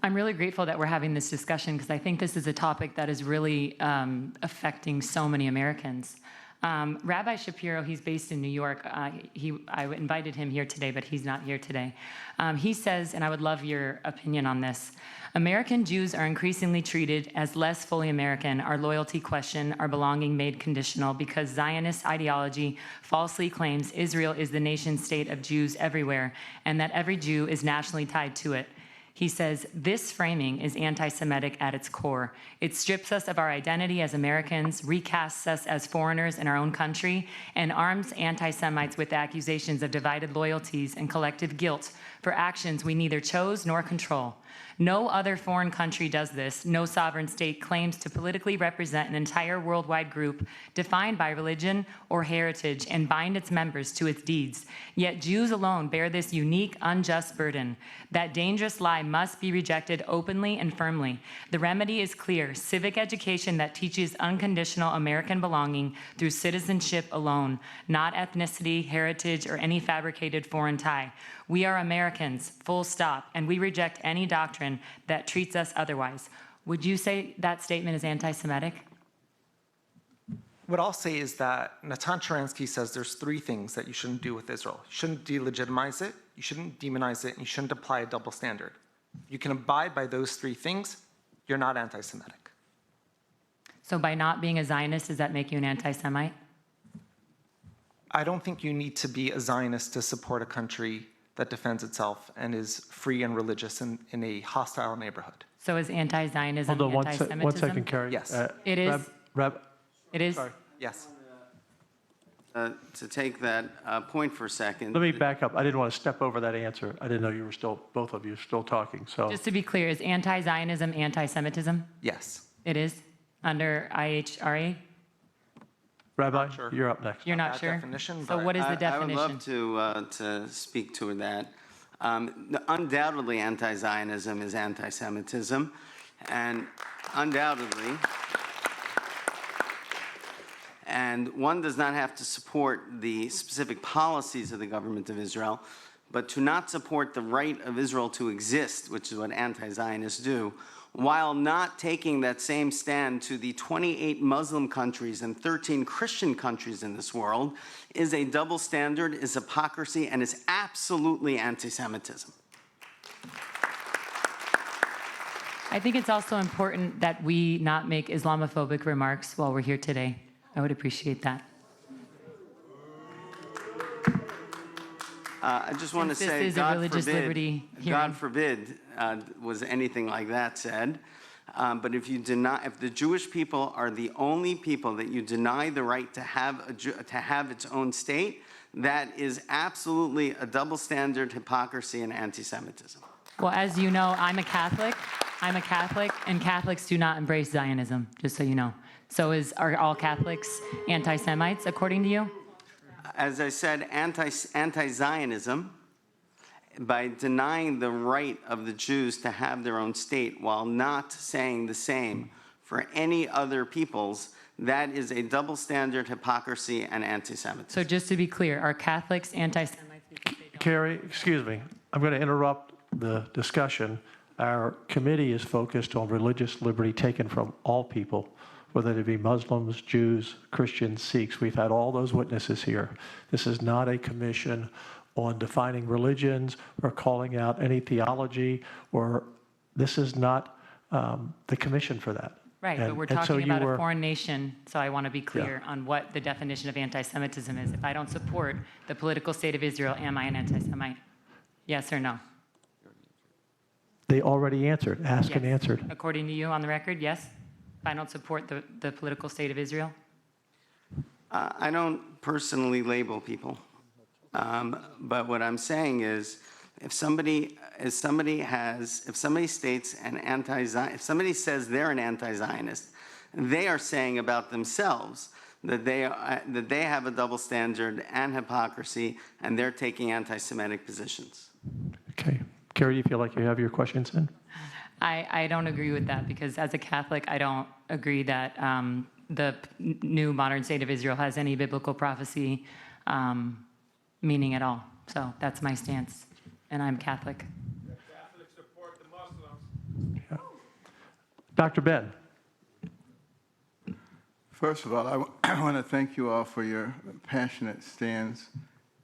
I'm really grateful that we're having this discussion because I think this is a topic that is really affecting so many Americans. Rabbi Shapiro, he's based in New York. I invited him here today, but he's not here today. He says, and I would love your opinion on this, American Jews are increasingly treated as less fully American, our loyalty questioned, our belonging made conditional, because Zionist ideology falsely claims Israel is the nation state of Jews everywhere, and that every Jew is nationally tied to it. He says, this framing is anti-Semitic at its core. It strips us of our identity as Americans, recasts us as foreigners in our own country, and arms anti-Semites with accusations of divided loyalties and collective guilt for actions we neither chose nor control. No other foreign country does this. No sovereign state claims to politically represent an entire worldwide group defined by religion or heritage and bind its members to its deeds. Yet Jews alone bear this unique, unjust burden. That dangerous lie must be rejected openly and firmly. The remedy is clear: civic education that teaches unconditional American belonging through citizenship alone, not ethnicity, heritage, or any fabricated foreign tie. We are Americans, full stop, and we reject any doctrine that treats us otherwise. Would you say that statement is anti-Semitic? What I'll say is that Natan Sharansky says there's three things that you shouldn't do with Israel. You shouldn't delegitimize it, you shouldn't demonize it, and you shouldn't apply a double standard. You can abide by those three things, you're not anti-Semitic. So by not being a Zionist, does that make you an anti-Semite? I don't think you need to be a Zionist to support a country that defends itself and is free and religious in a hostile neighborhood. So is anti-Zionism Hold on anti-Semitism? one second, Carrie. Yes. It is? It is? Sorry. Yes. To take that point for a second. Let me back up. I didn't want to step over that answer. I didn't know you were still, both of you, still talking. So Just to be clear, is anti-Zionism anti-Semitism? Yes. It is? Under IHRA? Rabbi, sure. you're up next. You're not That sure? definition, So but what is the I definition? would love to speak to that. Undoubtedly, anti-Zionism is anti-Semitism, and undoubtedly, and one does not have to support the specific policies of the government of Israel, but to not support the right of Israel to exist, which is what anti-Zionists do, while not taking that same stand to the 28 Muslim countries and 13 Christian countries in this world, is a double standard, is hypocrisy, and is absolutely anti-Semitism. I think it's also important that we not make Islamophobic remarks while we're here today. I would appreciate that. I just want to Since this say, is a religious liberty hearing. God forbid was anything like that said. But if the Jewish people are the only people that you deny the right to have its own state, that is absolutely a double standard, hypocrisy, and anti-Semitism. Well, as you know, I'm a Catholic, and Catholics do not embrace Zionism, just so you know. So are all Catholics anti-Semites, according to you? As I said, anti-Zionism, by denying the right of the Jews to have their own state while not saying the same for any other peoples, that is a double standard, hypocrisy, and anti-Semitism. So just to be clear, are Catholics anti-Semites? Carrie, excuse me. I'm going to interrupt the discussion. Our committee is focused on religious liberty taken from all people, whether they be Muslims, Jews, Christians, Sikhs. We've had all those witnesses here. This is not a commission on defining religions or calling out any theology, or this is not the commission for that. Right, but we're talking about a foreign nation, so I want to be clear on what the definition of anti-Semitism is. If I don't support the political state of Israel, am I an anti-Semite? Yes or no? They already answered, asked and answered. According to you, on the record, yes? If I don't support the political state of Israel? I don't personally label people. But what I'm saying is, if somebody states if somebody says they're an anti-Zionist, they are saying about themselves that they have a double standard and hypocrisy, and they're taking anti-Semitic positions. Okay. Carrie, do you feel like you have your questions in? I don't agree with that, because as a Catholic, I don't agree that the new modern state of Israel has any biblical prophecy meaning at all. So that's my stance, and I'm Catholic. The Catholics support the Muslims. Yeah. Dr. Ben. First of all, I want to thank you all for your passionate stands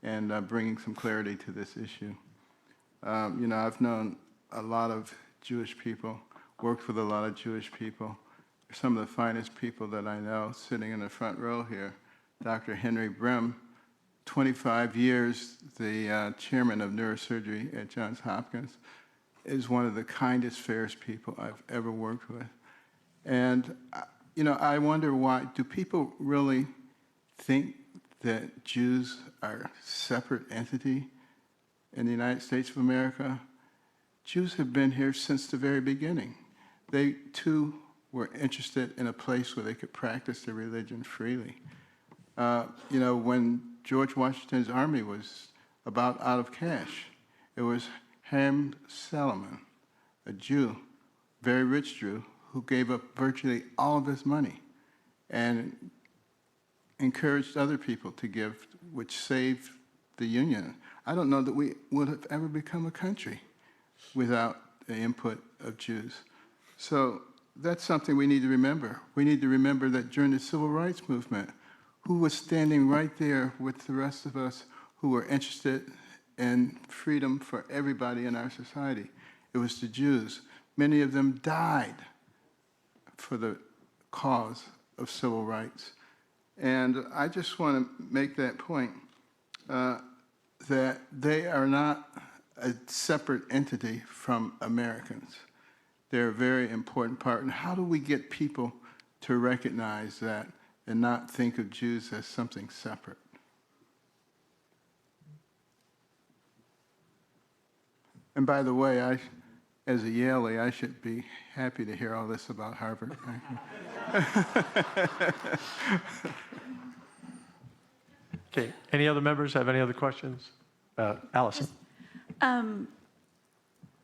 and bringing some clarity to this issue. I've known a lot of Jewish people, worked with a lot of Jewish people. Some of the finest people that I know sitting in the front row here, Dr. Henry Brim, 25 years, the chairman of neurosurgery at Johns Hopkins, is one of the kindest, fairest people I've ever worked with. And, I wonder why, do people really think that Jews are a separate entity in the United States of America? Jews have been here since the very beginning. They, too, were interested in a place where they could practice their religion freely. When George Washington's army was about out of cash, it was Ham Salomon, a Jew, very rich Jew, who gave up virtually all of his money and encouraged other people to give, which saved the Union. I don't know that we would have ever become a country without the input of Jews. So that's something we need to remember. We need to remember that during the Civil Rights Movement, who was standing right there with the rest of us who were interested in freedom for everybody in our society? it was the Jews. Many of them died for the cause of civil rights. And I just want to make that point, that they are not a separate entity from Americans. They're a very important part. And how do we get people to recognize that and not think of Jews as something separate? And by the way, as a Yalie, I should be happy to hear all this about Harvard. Okay, any other members have any other questions? Allison.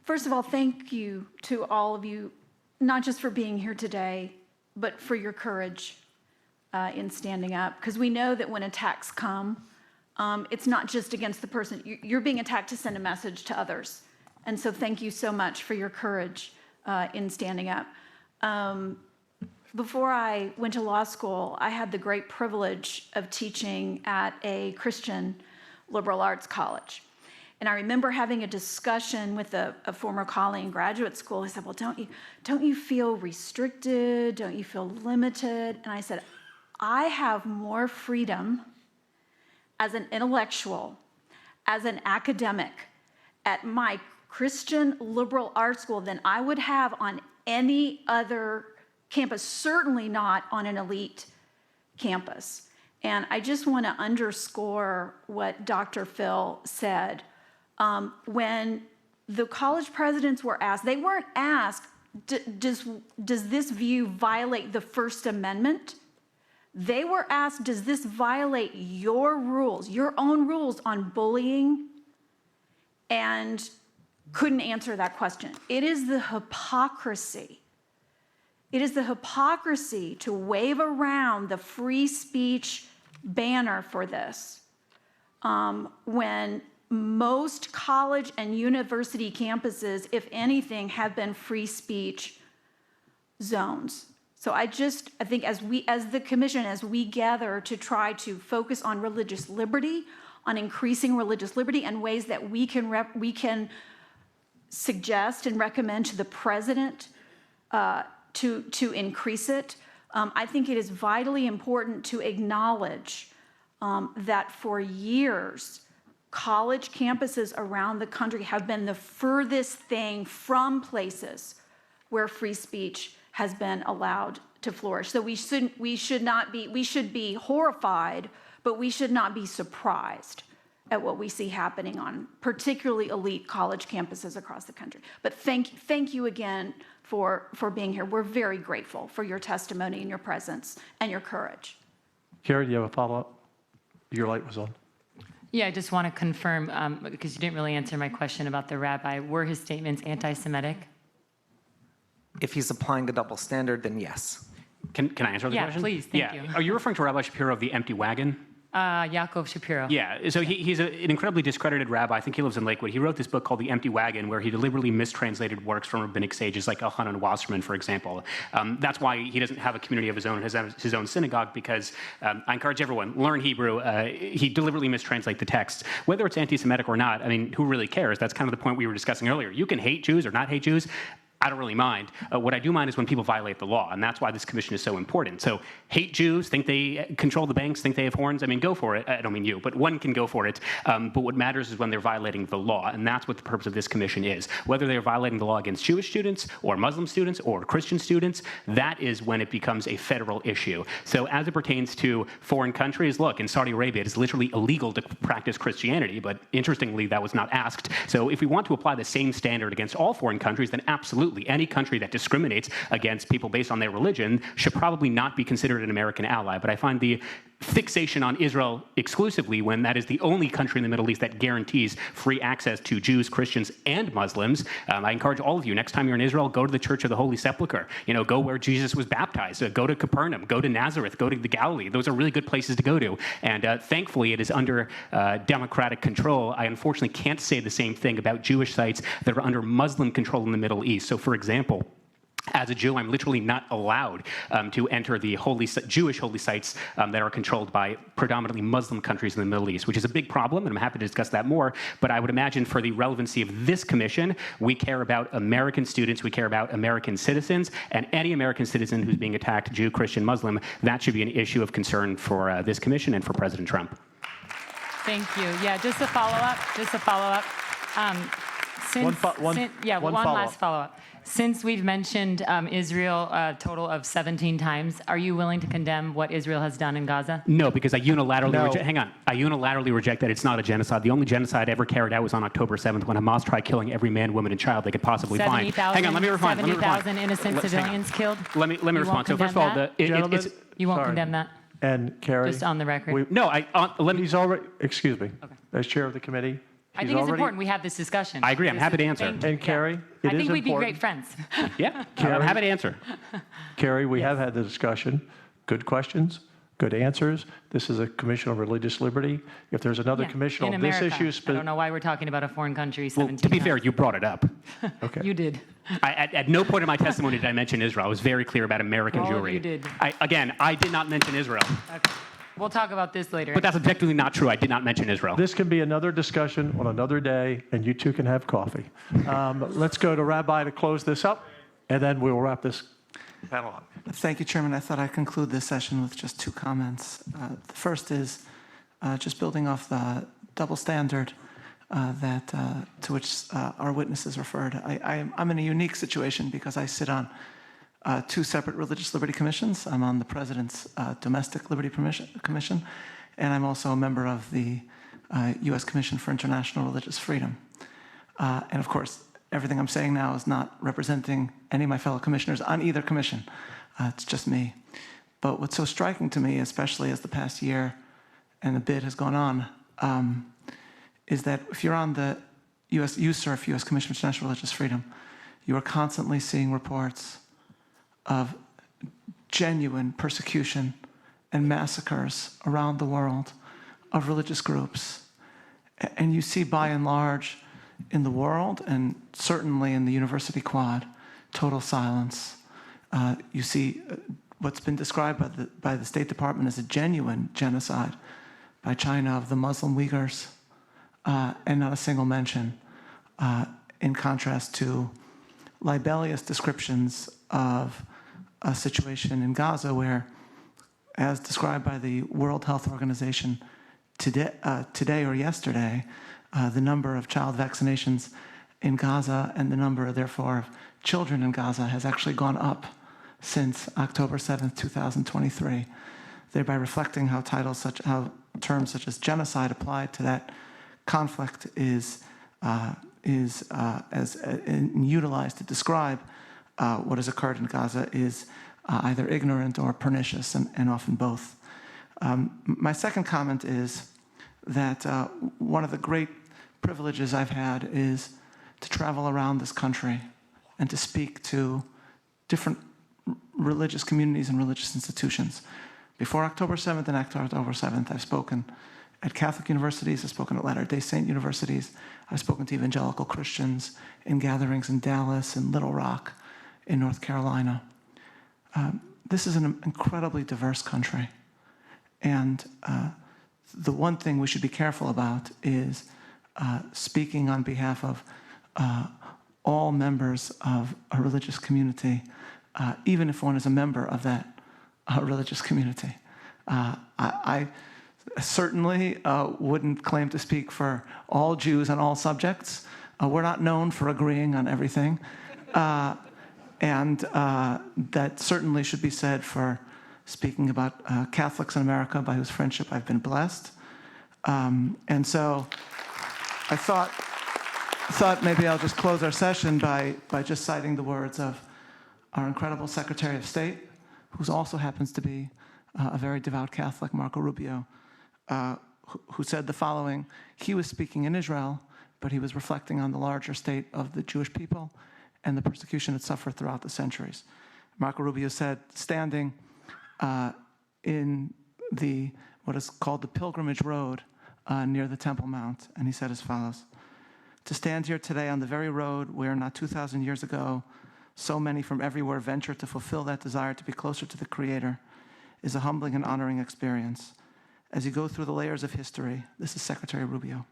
First of all, thank you to all of you, not just for being here today, but for your courage in standing up. Because we know that when attacks come, it's not just against the person. You're being attacked to send a message to others. And so thank you so much for your courage in standing up. Before I went to law school, I had the great privilege of teaching at a Christian liberal arts college. And I remember having a discussion with a former colleague in graduate school. He said, well, don't you feel restricted? Don't you feel limited? And I said, I have more freedom as an intellectual, as an academic at my Christian liberal arts school than I would have on any other campus, certainly not on an elite campus. And I just want to underscore what Dr. Phil said. When the college presidents were asked, they weren't asked, does this view violate the First Amendment? They were asked, does this violate your rules, your own rules on bullying? And couldn't answer that question. It is the hypocrisy. It is the hypocrisy to wave around the free speech banner for this when most college and university campuses, if anything, have been free speech zones. So I think as the commission, as we gather to try to focus on religious liberty, on increasing religious liberty and ways that we can suggest and recommend to the president to increase it, I think it is vitally important to acknowledge that for years, college campuses around the country have been the furthest thing from places where free speech has been allowed to flourish. So we should be horrified, but we should not be surprised at what we see happening on particularly elite college campuses across the country. But thank you again for being here. We're very grateful for your testimony and your presence and your courage. Carrie, do you have a follow-up? Your light was on. Yeah, I just want to confirm, because you didn't really answer my question about the rabbi. Were his statements anti-Semitic? If he's applying a double standard, then yes. Can I answer the question? Yeah, please, thank you. Are you referring to Rabbi Shapiro of the empty wagon? Yaakov Shapiro. Yeah, so he's an incredibly discredited rabbi. I think he lives in Lakewood. He wrote this book called The Empty Wagon, where he deliberately mistranslated works from rabbinic sages like Elchanan Wasserman, for example. That's why he doesn't have a community of his own, his own synagogue, because I encourage everyone, learn Hebrew. He deliberately mistranslates the text. Whether it's anti-Semitic or not, I mean, who really cares? That's kind of the point we were discussing earlier. You can hate Jews or not hate Jews. I don't really mind. What I do mind is when people violate the law, and that's why this commission is so important. So hate Jews, think they control the banks, think they have horns, I mean, go for it. I don't mean you, but one can go for it. But what matters is when they're violating the law, and that's what the purpose of this commission is. Whether they're violating the law against Jewish students or Muslim students or Christian students, that is when it becomes a federal issue. So as it pertains to foreign countries, look, in Saudi Arabia, it is literally illegal to practice Christianity, but interestingly, that was not asked. So if we want to apply the same standard against all foreign countries, then absolutely. Any country that discriminates against people based on their religion should probably not be considered an American ally. But I find the fixation on Israel exclusively, when that is the only country in the Middle East that guarantees free access to Jews, Christians, and Muslims. I encourage all of you, next time you're in Israel, go to the Church of the Holy Sepulchre. Go where Jesus was baptized. Go to Capernaum. Go to Nazareth. Go to the Galilee. Those are really good places to go to. And thankfully, it is under democratic control. I unfortunately can't say the same thing about Jewish sites that are under Muslim control in the Middle East. So, for example, As a Jew, I'm literally not allowed to enter the Jewish holy sites that are controlled by predominantly Muslim countries in the Middle East, which is a big problem, and I'm happy to discuss that more. But I would imagine for the relevancy of this commission, we care about American students, we care about American citizens, and any American citizen who's being attacked, Jew, Christian, Muslim, that should be an issue of concern for this commission and for President Trump. Thank you. Yeah, just a follow-up. One last follow-up. Since we've mentioned Israel a total of 17 times, are you willing to condemn what Israel has done in Gaza? No, because I unilaterally reject that it's not a genocide. The only genocide ever carried out was on October 7th when Hamas tried killing every man, woman, and child they could possibly find. Hang on, let me respond. 70,000 innocent civilians killed? Let me respond. So first of all, you won't condemn that? And Carrie, just on the record. He's already. Excuse me. Okay. As chair of the committee. I think it's important we have this discussion. I agree. I'm happy to answer. And Carrie, I think we'd be great friends. Yeah, I'm happy to answer. Carrie, we have had the discussion. Good questions, good answers. This is a commission on religious liberty. If there's another commission on America. this issue, I don't know why we're talking about a foreign country 17 to be fair, you brought it up. Okay. You did. At no point in my testimony did I mention Israel. I was very clear about American Jewry. You did. I did not mention Israel. Okay. We'll talk about this later. But that's objectively not true. I did not mention Israel. This can be another discussion on another day, and you two can have coffee. Let's go to Rabbi to close this up, and then we'll wrap this panel up. Thank you, Chairman. I thought I'd conclude this session with just 2 comments. The first is just building off the double standard to which our witnesses referred. I'm in a unique situation because I sit on 2 separate religious liberty commissions. I'm on the President's Domestic Liberty Commission, and I'm also a member of the U.S. Commission for International Religious Freedom. And of course, everything I'm saying now is not representing any of my fellow commissioners on either commission. It's just me. But what's so striking to me, especially as the past year and a bit has gone on, is that if you're on the USERF, U.S. Commission for International Religious Freedom, you are constantly seeing reports of genuine persecution and massacres around the world of religious groups. And you see, by and large, in the world, and certainly in the University Quad, total silence. You see what's been described by the State Department as a genuine genocide by China of the Muslim Uyghurs, and not a single mention, in contrast to libellous descriptions of a situation in Gaza where, as described by the World Health Organization today or yesterday, the number of child vaccinations in Gaza and the number, therefore, of children in Gaza has actually gone up since October 7th, 2023, thereby reflecting how terms such as genocide applied to that conflict is utilized to describe what has occurred in Gaza is either ignorant or pernicious, and often both. My second comment is that one of the great privileges I've had is to travel around this country and to speak to different religious communities and religious institutions. Before October 7th and after October 7th, I've spoken at Catholic universities, I've spoken at Latter-day Saint universities, I've spoken to evangelical Christians in gatherings in Dallas and Little Rock in North Carolina. This is an incredibly diverse country. And the one thing we should be careful about is speaking on behalf of all members of a religious community, even if one is a member of that religious community. I certainly wouldn't claim to speak for all Jews on all subjects. We're not known for agreeing on everything. And that certainly should be said for speaking about Catholics in America, by whose friendship I've been blessed. And so I thought maybe I'll just close our session by just citing the words of our incredible Secretary of State, who also happens to be a very devout Catholic, Marco Rubio, who said the following. He was speaking in Israel, but he was reflecting on the larger state of the Jewish people and the persecution it suffered throughout the centuries. Marco Rubio said, standing in what is called the Pilgrimage Road near the Temple Mount, and he said as follows: "To stand here today on the very road where not 2,000 years ago so many from everywhere venture to fulfill that desire to be closer to the Creator, is a humbling and honoring experience. As you go through the layers of history, this is Secretary Rubio,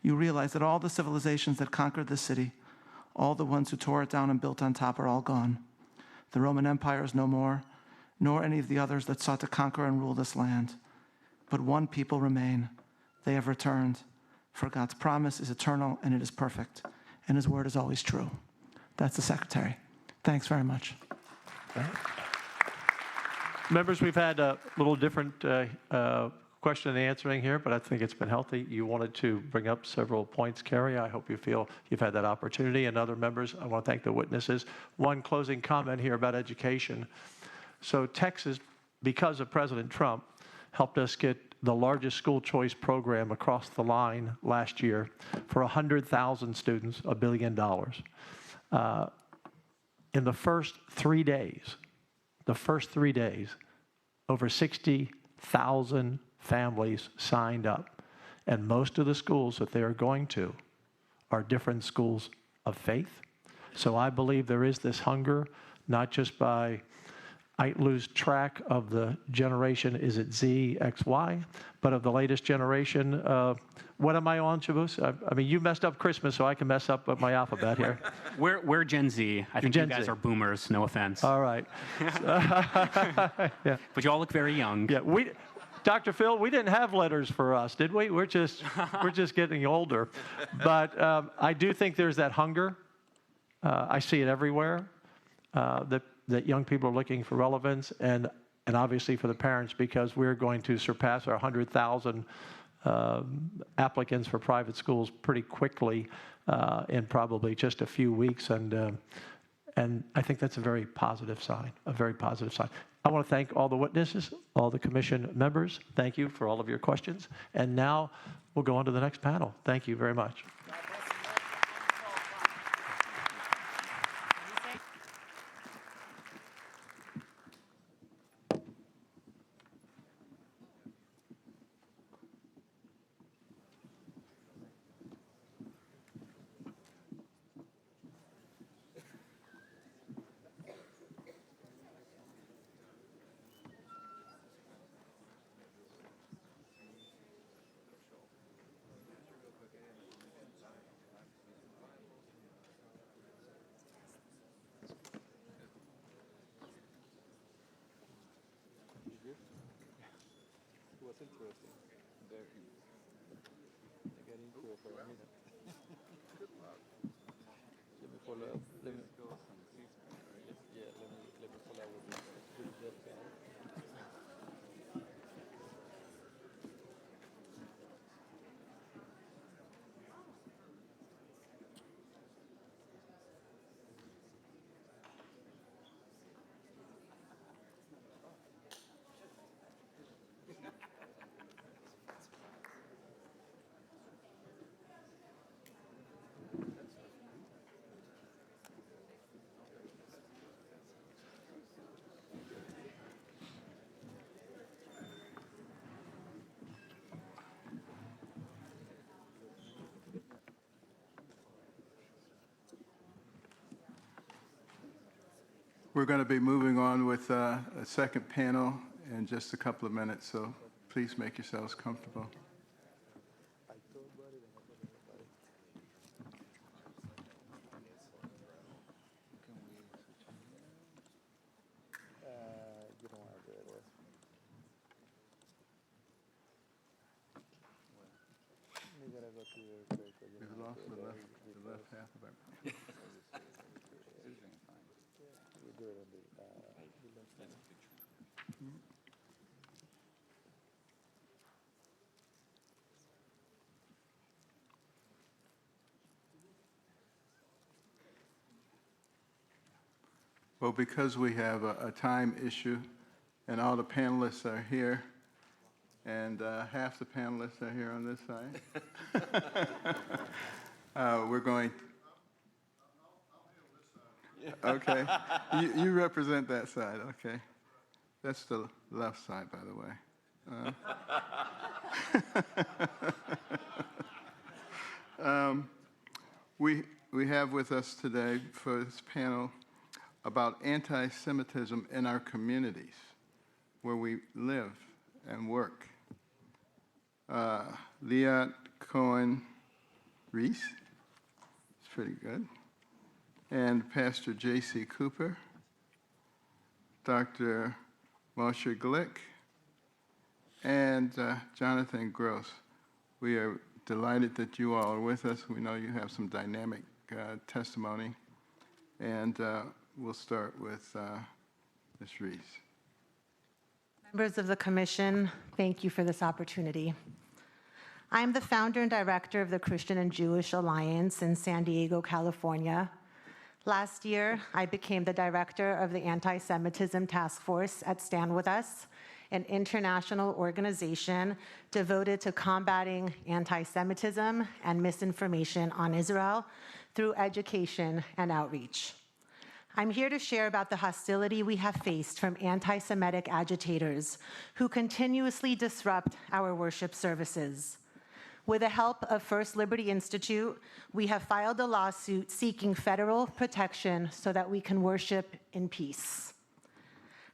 you realize that all the civilizations that conquered this city, all the ones who tore it down and built on top, are all gone. The Roman Empire is no more, nor any of the others that sought to conquer and rule this land. But one people remain. They have returned. For God's promise is eternal and it is perfect, and His word is always true. That's the Secretary. Thanks very much. Members, we've had a little different question and answering here, but I think it's been healthy. You wanted to bring up several points, Carrie. I hope you feel you've had that opportunity. And other members, I want to thank the witnesses. One closing comment here about education. So Texas, because of President Trump, helped us get the largest school choice program across the line last year for 100,000 students, $1 billion. In the first 3 days, over 60,000 families signed up. And most of the schools that they are going to are different schools of faith. So I believe there is this hunger, not just by, I lose track of the generation, is it Z, X, Y, but of the latest generation. What am I on, Shabbos? I mean, you messed up Christmas, so I can mess up my alphabet here. We're Gen Z. I think Gen you guys Z. are boomers, no offense. All right. Yeah. But you all look very young. Yeah, Dr. Phil, we didn't have letters for us, did we? We're just getting older. But I do think there's that hunger. I see it everywhere, that young people are looking for relevance, and obviously for the parents, because we're going to surpass our 100,000 applicants for private schools pretty quickly in probably just a few weeks. And I think that's a very positive sign, I want to thank all the witnesses, all the commission members. Thank you for all of your questions. And now we'll go on to the next panel. Thank you very much. We're going to be moving on with a second panel in just a couple of minutes, so please make yourselves comfortable. We've lost the left half of it. Well, because we have a time issue and all the panelists are here, and half the panelists are here on this side, we're going... Okay, you represent that side, okay. That's the left side, by the way. We have with us today for this panel about anti-Semitism in our communities where we live and work. Liat Cohen Reese, it's pretty good, and Pastor J.C. Cooper, Dr. Moshe Glick, and Jonathan Gross. We are delighted that you all are with us. We know you have some dynamic testimony, and we'll start with Ms. Reese. Members of the Commission, thank you for this opportunity. I am the founder and director of the Christian and Jewish Alliance in San Diego, California. Last year, I became the director of the Anti-Semitism Task Force at Stand With Us, an international organization devoted to combating anti-Semitism and misinformation on Israel through education and outreach. I'm here to share about the hostility we have faced from anti-Semitic agitators who continuously disrupt our worship services. With the help of First Liberty Institute, we have filed a lawsuit seeking federal protection so that we can worship in peace.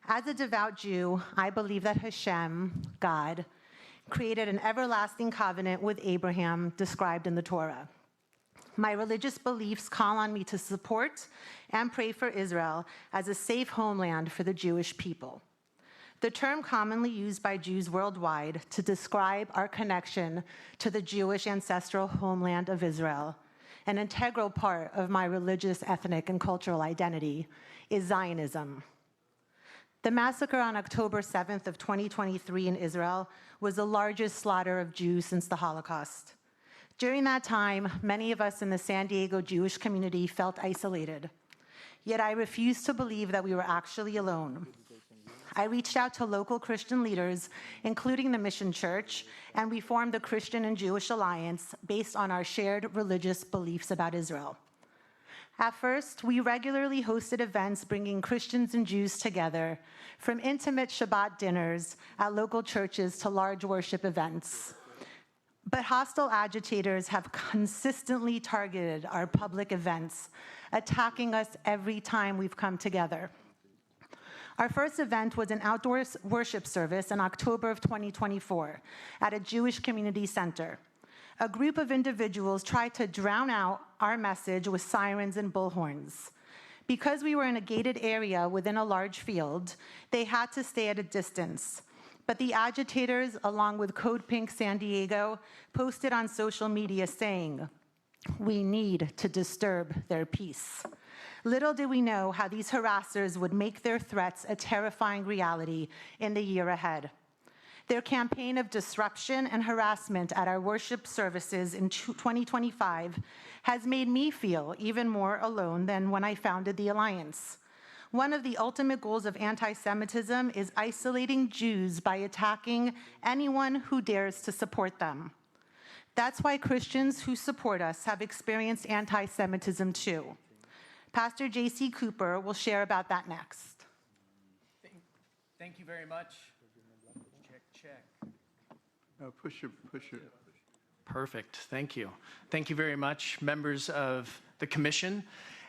As a devout Jew, I believe that Hashem, God, created an everlasting covenant with Abraham described in the Torah. My religious beliefs call on me to support and pray for Israel as a safe homeland for the Jewish people. The term commonly used by Jews worldwide to describe our connection to the Jewish ancestral homeland of Israel, an integral part of my religious, ethnic, and cultural identity, is Zionism. The massacre on October 7th of 2023 in Israel was the largest slaughter of Jews since the Holocaust. During that time, many of us in the San Diego Jewish community felt isolated. Yet I refused to believe that we were actually alone. I reached out to local Christian leaders, including the Mission Church, and we formed the Christian and Jewish Alliance based on our shared religious beliefs about Israel. At first, we regularly hosted events bringing Christians and Jews together, from intimate Shabbat dinners at local churches to large worship events. But hostile agitators have consistently targeted our public events, attacking us every time we've come together. Our first event was an outdoor worship service in October of 2024 at a Jewish community center. A group of individuals tried to drown out our message with sirens and bullhorns. Because we were in a gated area within a large field, they had to stay at a distance. But the agitators, along with Code Pink San Diego, posted on social media saying, "We need to disturb their peace." Little did we know how these harassers would make their threats a terrifying reality in the year ahead. Their campaign of disruption and harassment at our worship services in 2025 has made me feel even more alone than when I founded the Alliance. One of the ultimate goals of anti-Semitism is isolating Jews by attacking anyone who dares to support them. That's why Christians who support us have experienced anti-Semitism too. Pastor J.C. Cooper will share about that next. Thank you very much. Check. Push your. Perfect. Thank you. Thank you very much, members of the Commission.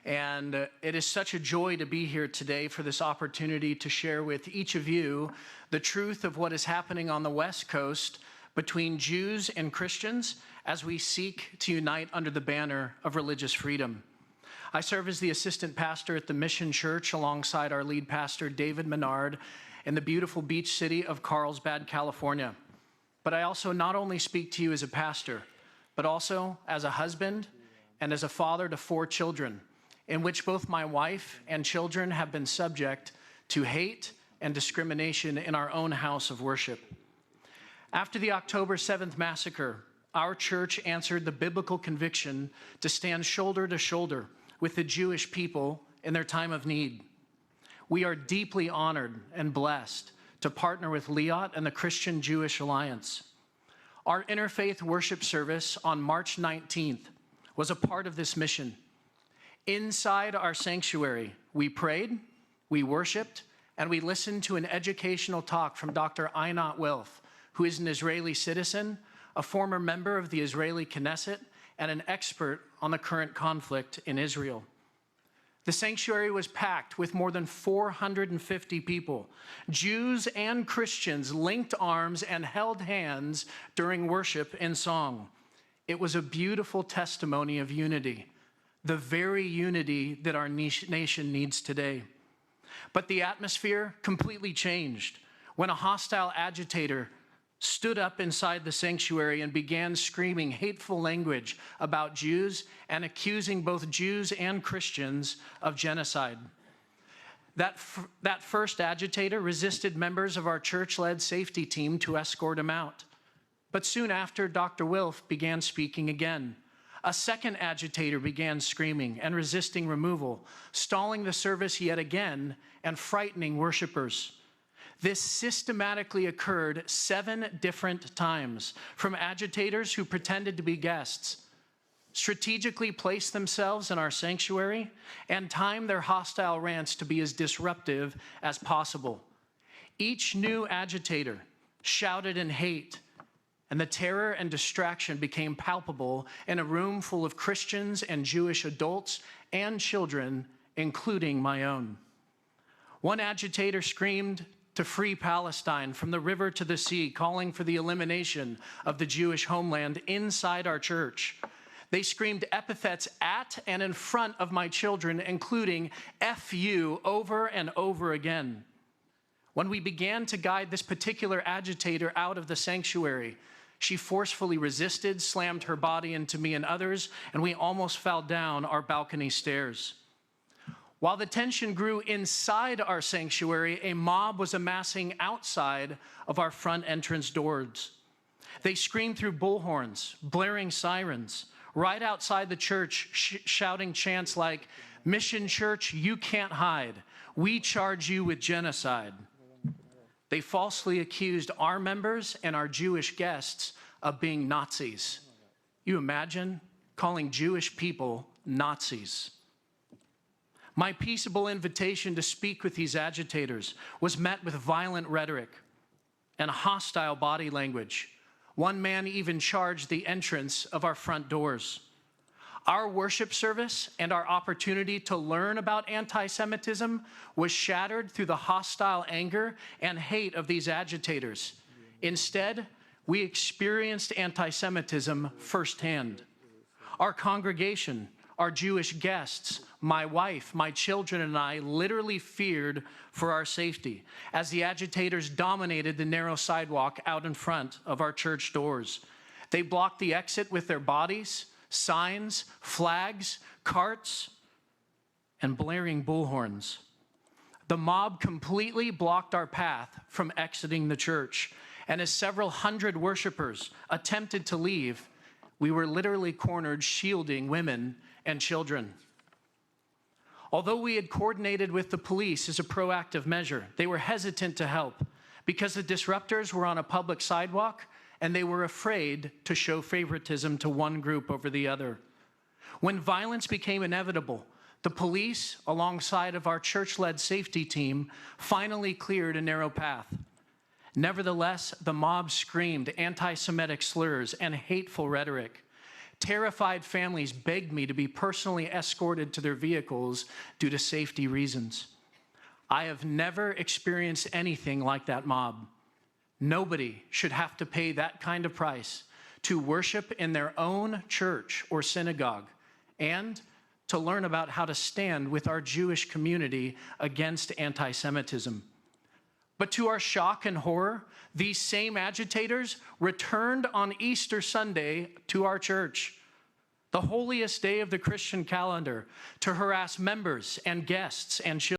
And it is such a joy to be here today for this opportunity to share with each of you the truth of what is happening on the West Coast between Jews and Christians as we seek to unite under the banner of religious freedom. I serve as the assistant pastor at the Mission Church alongside our lead pastor, David Menard, in the beautiful beach city of Carlsbad, California. But I also not only speak to you as a pastor, but also as a husband and as a father to 4 children, in which both my wife and children have been subject to hate and discrimination in our own house of worship. After the October 7th massacre, our church answered the biblical conviction to stand shoulder to shoulder with the Jewish people in their time of need. We are deeply honored and blessed to partner with Liat and the Christian Jewish Alliance. Our interfaith worship service on March 19th was a part of this mission. Inside our sanctuary, we prayed, we worshiped, and we listened to an educational talk from Dr. Einat Wilf, who is an Israeli citizen, a former member of the Israeli Knesset, and an expert on the current conflict in Israel. The sanctuary was packed with more than 450 people. Jews and Christians linked arms and held hands during worship and song. It was a beautiful testimony of unity, the very unity that our nation needs today. But the atmosphere completely changed when a hostile agitator stood up inside the sanctuary and began screaming hateful language about Jews and accusing both Jews and Christians of genocide. That first agitator resisted members of our church-led safety team to escort him out. But soon after, Dr. Wilf began speaking again. A second agitator began screaming and resisting removal, stalling the service yet again and frightening worshipers. This systematically occurred 7 different times from agitators who pretended to be guests, strategically placed themselves in our sanctuary, and timed their hostile rants to be as disruptive as possible. Each new agitator shouted in hate, and the terror and distraction became palpable in a room full of Christians and Jewish adults and children, including my own. One agitator screamed to free Palestine from the river to the sea, calling for the elimination of the Jewish homeland inside our church. They screamed epithets at and in front of my children, including F you, over and over again. When we began to guide this particular agitator out of the sanctuary, she forcefully resisted, slammed her body into me and others, and we almost fell down our balcony stairs. While the tension grew inside our sanctuary, a mob was amassing outside of our front entrance doors. They screamed through bullhorns, blaring sirens, right outside the church, shouting chants like, "Mission Church, you can't hide. We charge you with genocide." They falsely accused our members and our Jewish guests of being Nazis. You imagine calling Jewish people Nazis? My peaceable invitation to speak with these agitators was met with violent rhetoric and hostile body language. One man even charged the entrance of our front doors. Our worship service and our opportunity to learn about anti-Semitism was shattered through the hostile anger and hate of these agitators. Instead, we experienced anti-Semitism firsthand. Our congregation, our Jewish guests, my wife, my children, and I literally feared for our safety as the agitators dominated the narrow sidewalk out in front of our church doors. They blocked the exit with their bodies, signs, flags, carts, and blaring bullhorns. The mob completely blocked our path from exiting the church, and as several hundred worshipers attempted to leave, we were literally cornered shielding women and children. Although we had coordinated with the police as a proactive measure, they were hesitant to help because the disruptors were on a public sidewalk and they were afraid to show favoritism to one group over the other. When violence became inevitable, the police, alongside of our church-led safety team, finally cleared a narrow path. Nevertheless, the mob screamed anti-Semitic slurs and hateful rhetoric. Terrified families begged me to be personally escorted to their vehicles due to safety reasons. I have never experienced anything like that mob. Nobody should have to pay that kind of price to worship in their own church or synagogue and to learn about how to stand with our Jewish community against anti-Semitism. But to our shock and horror, these same agitators returned on Easter Sunday to our church, the holiest day of the Christian calendar, to harass members and guests and children.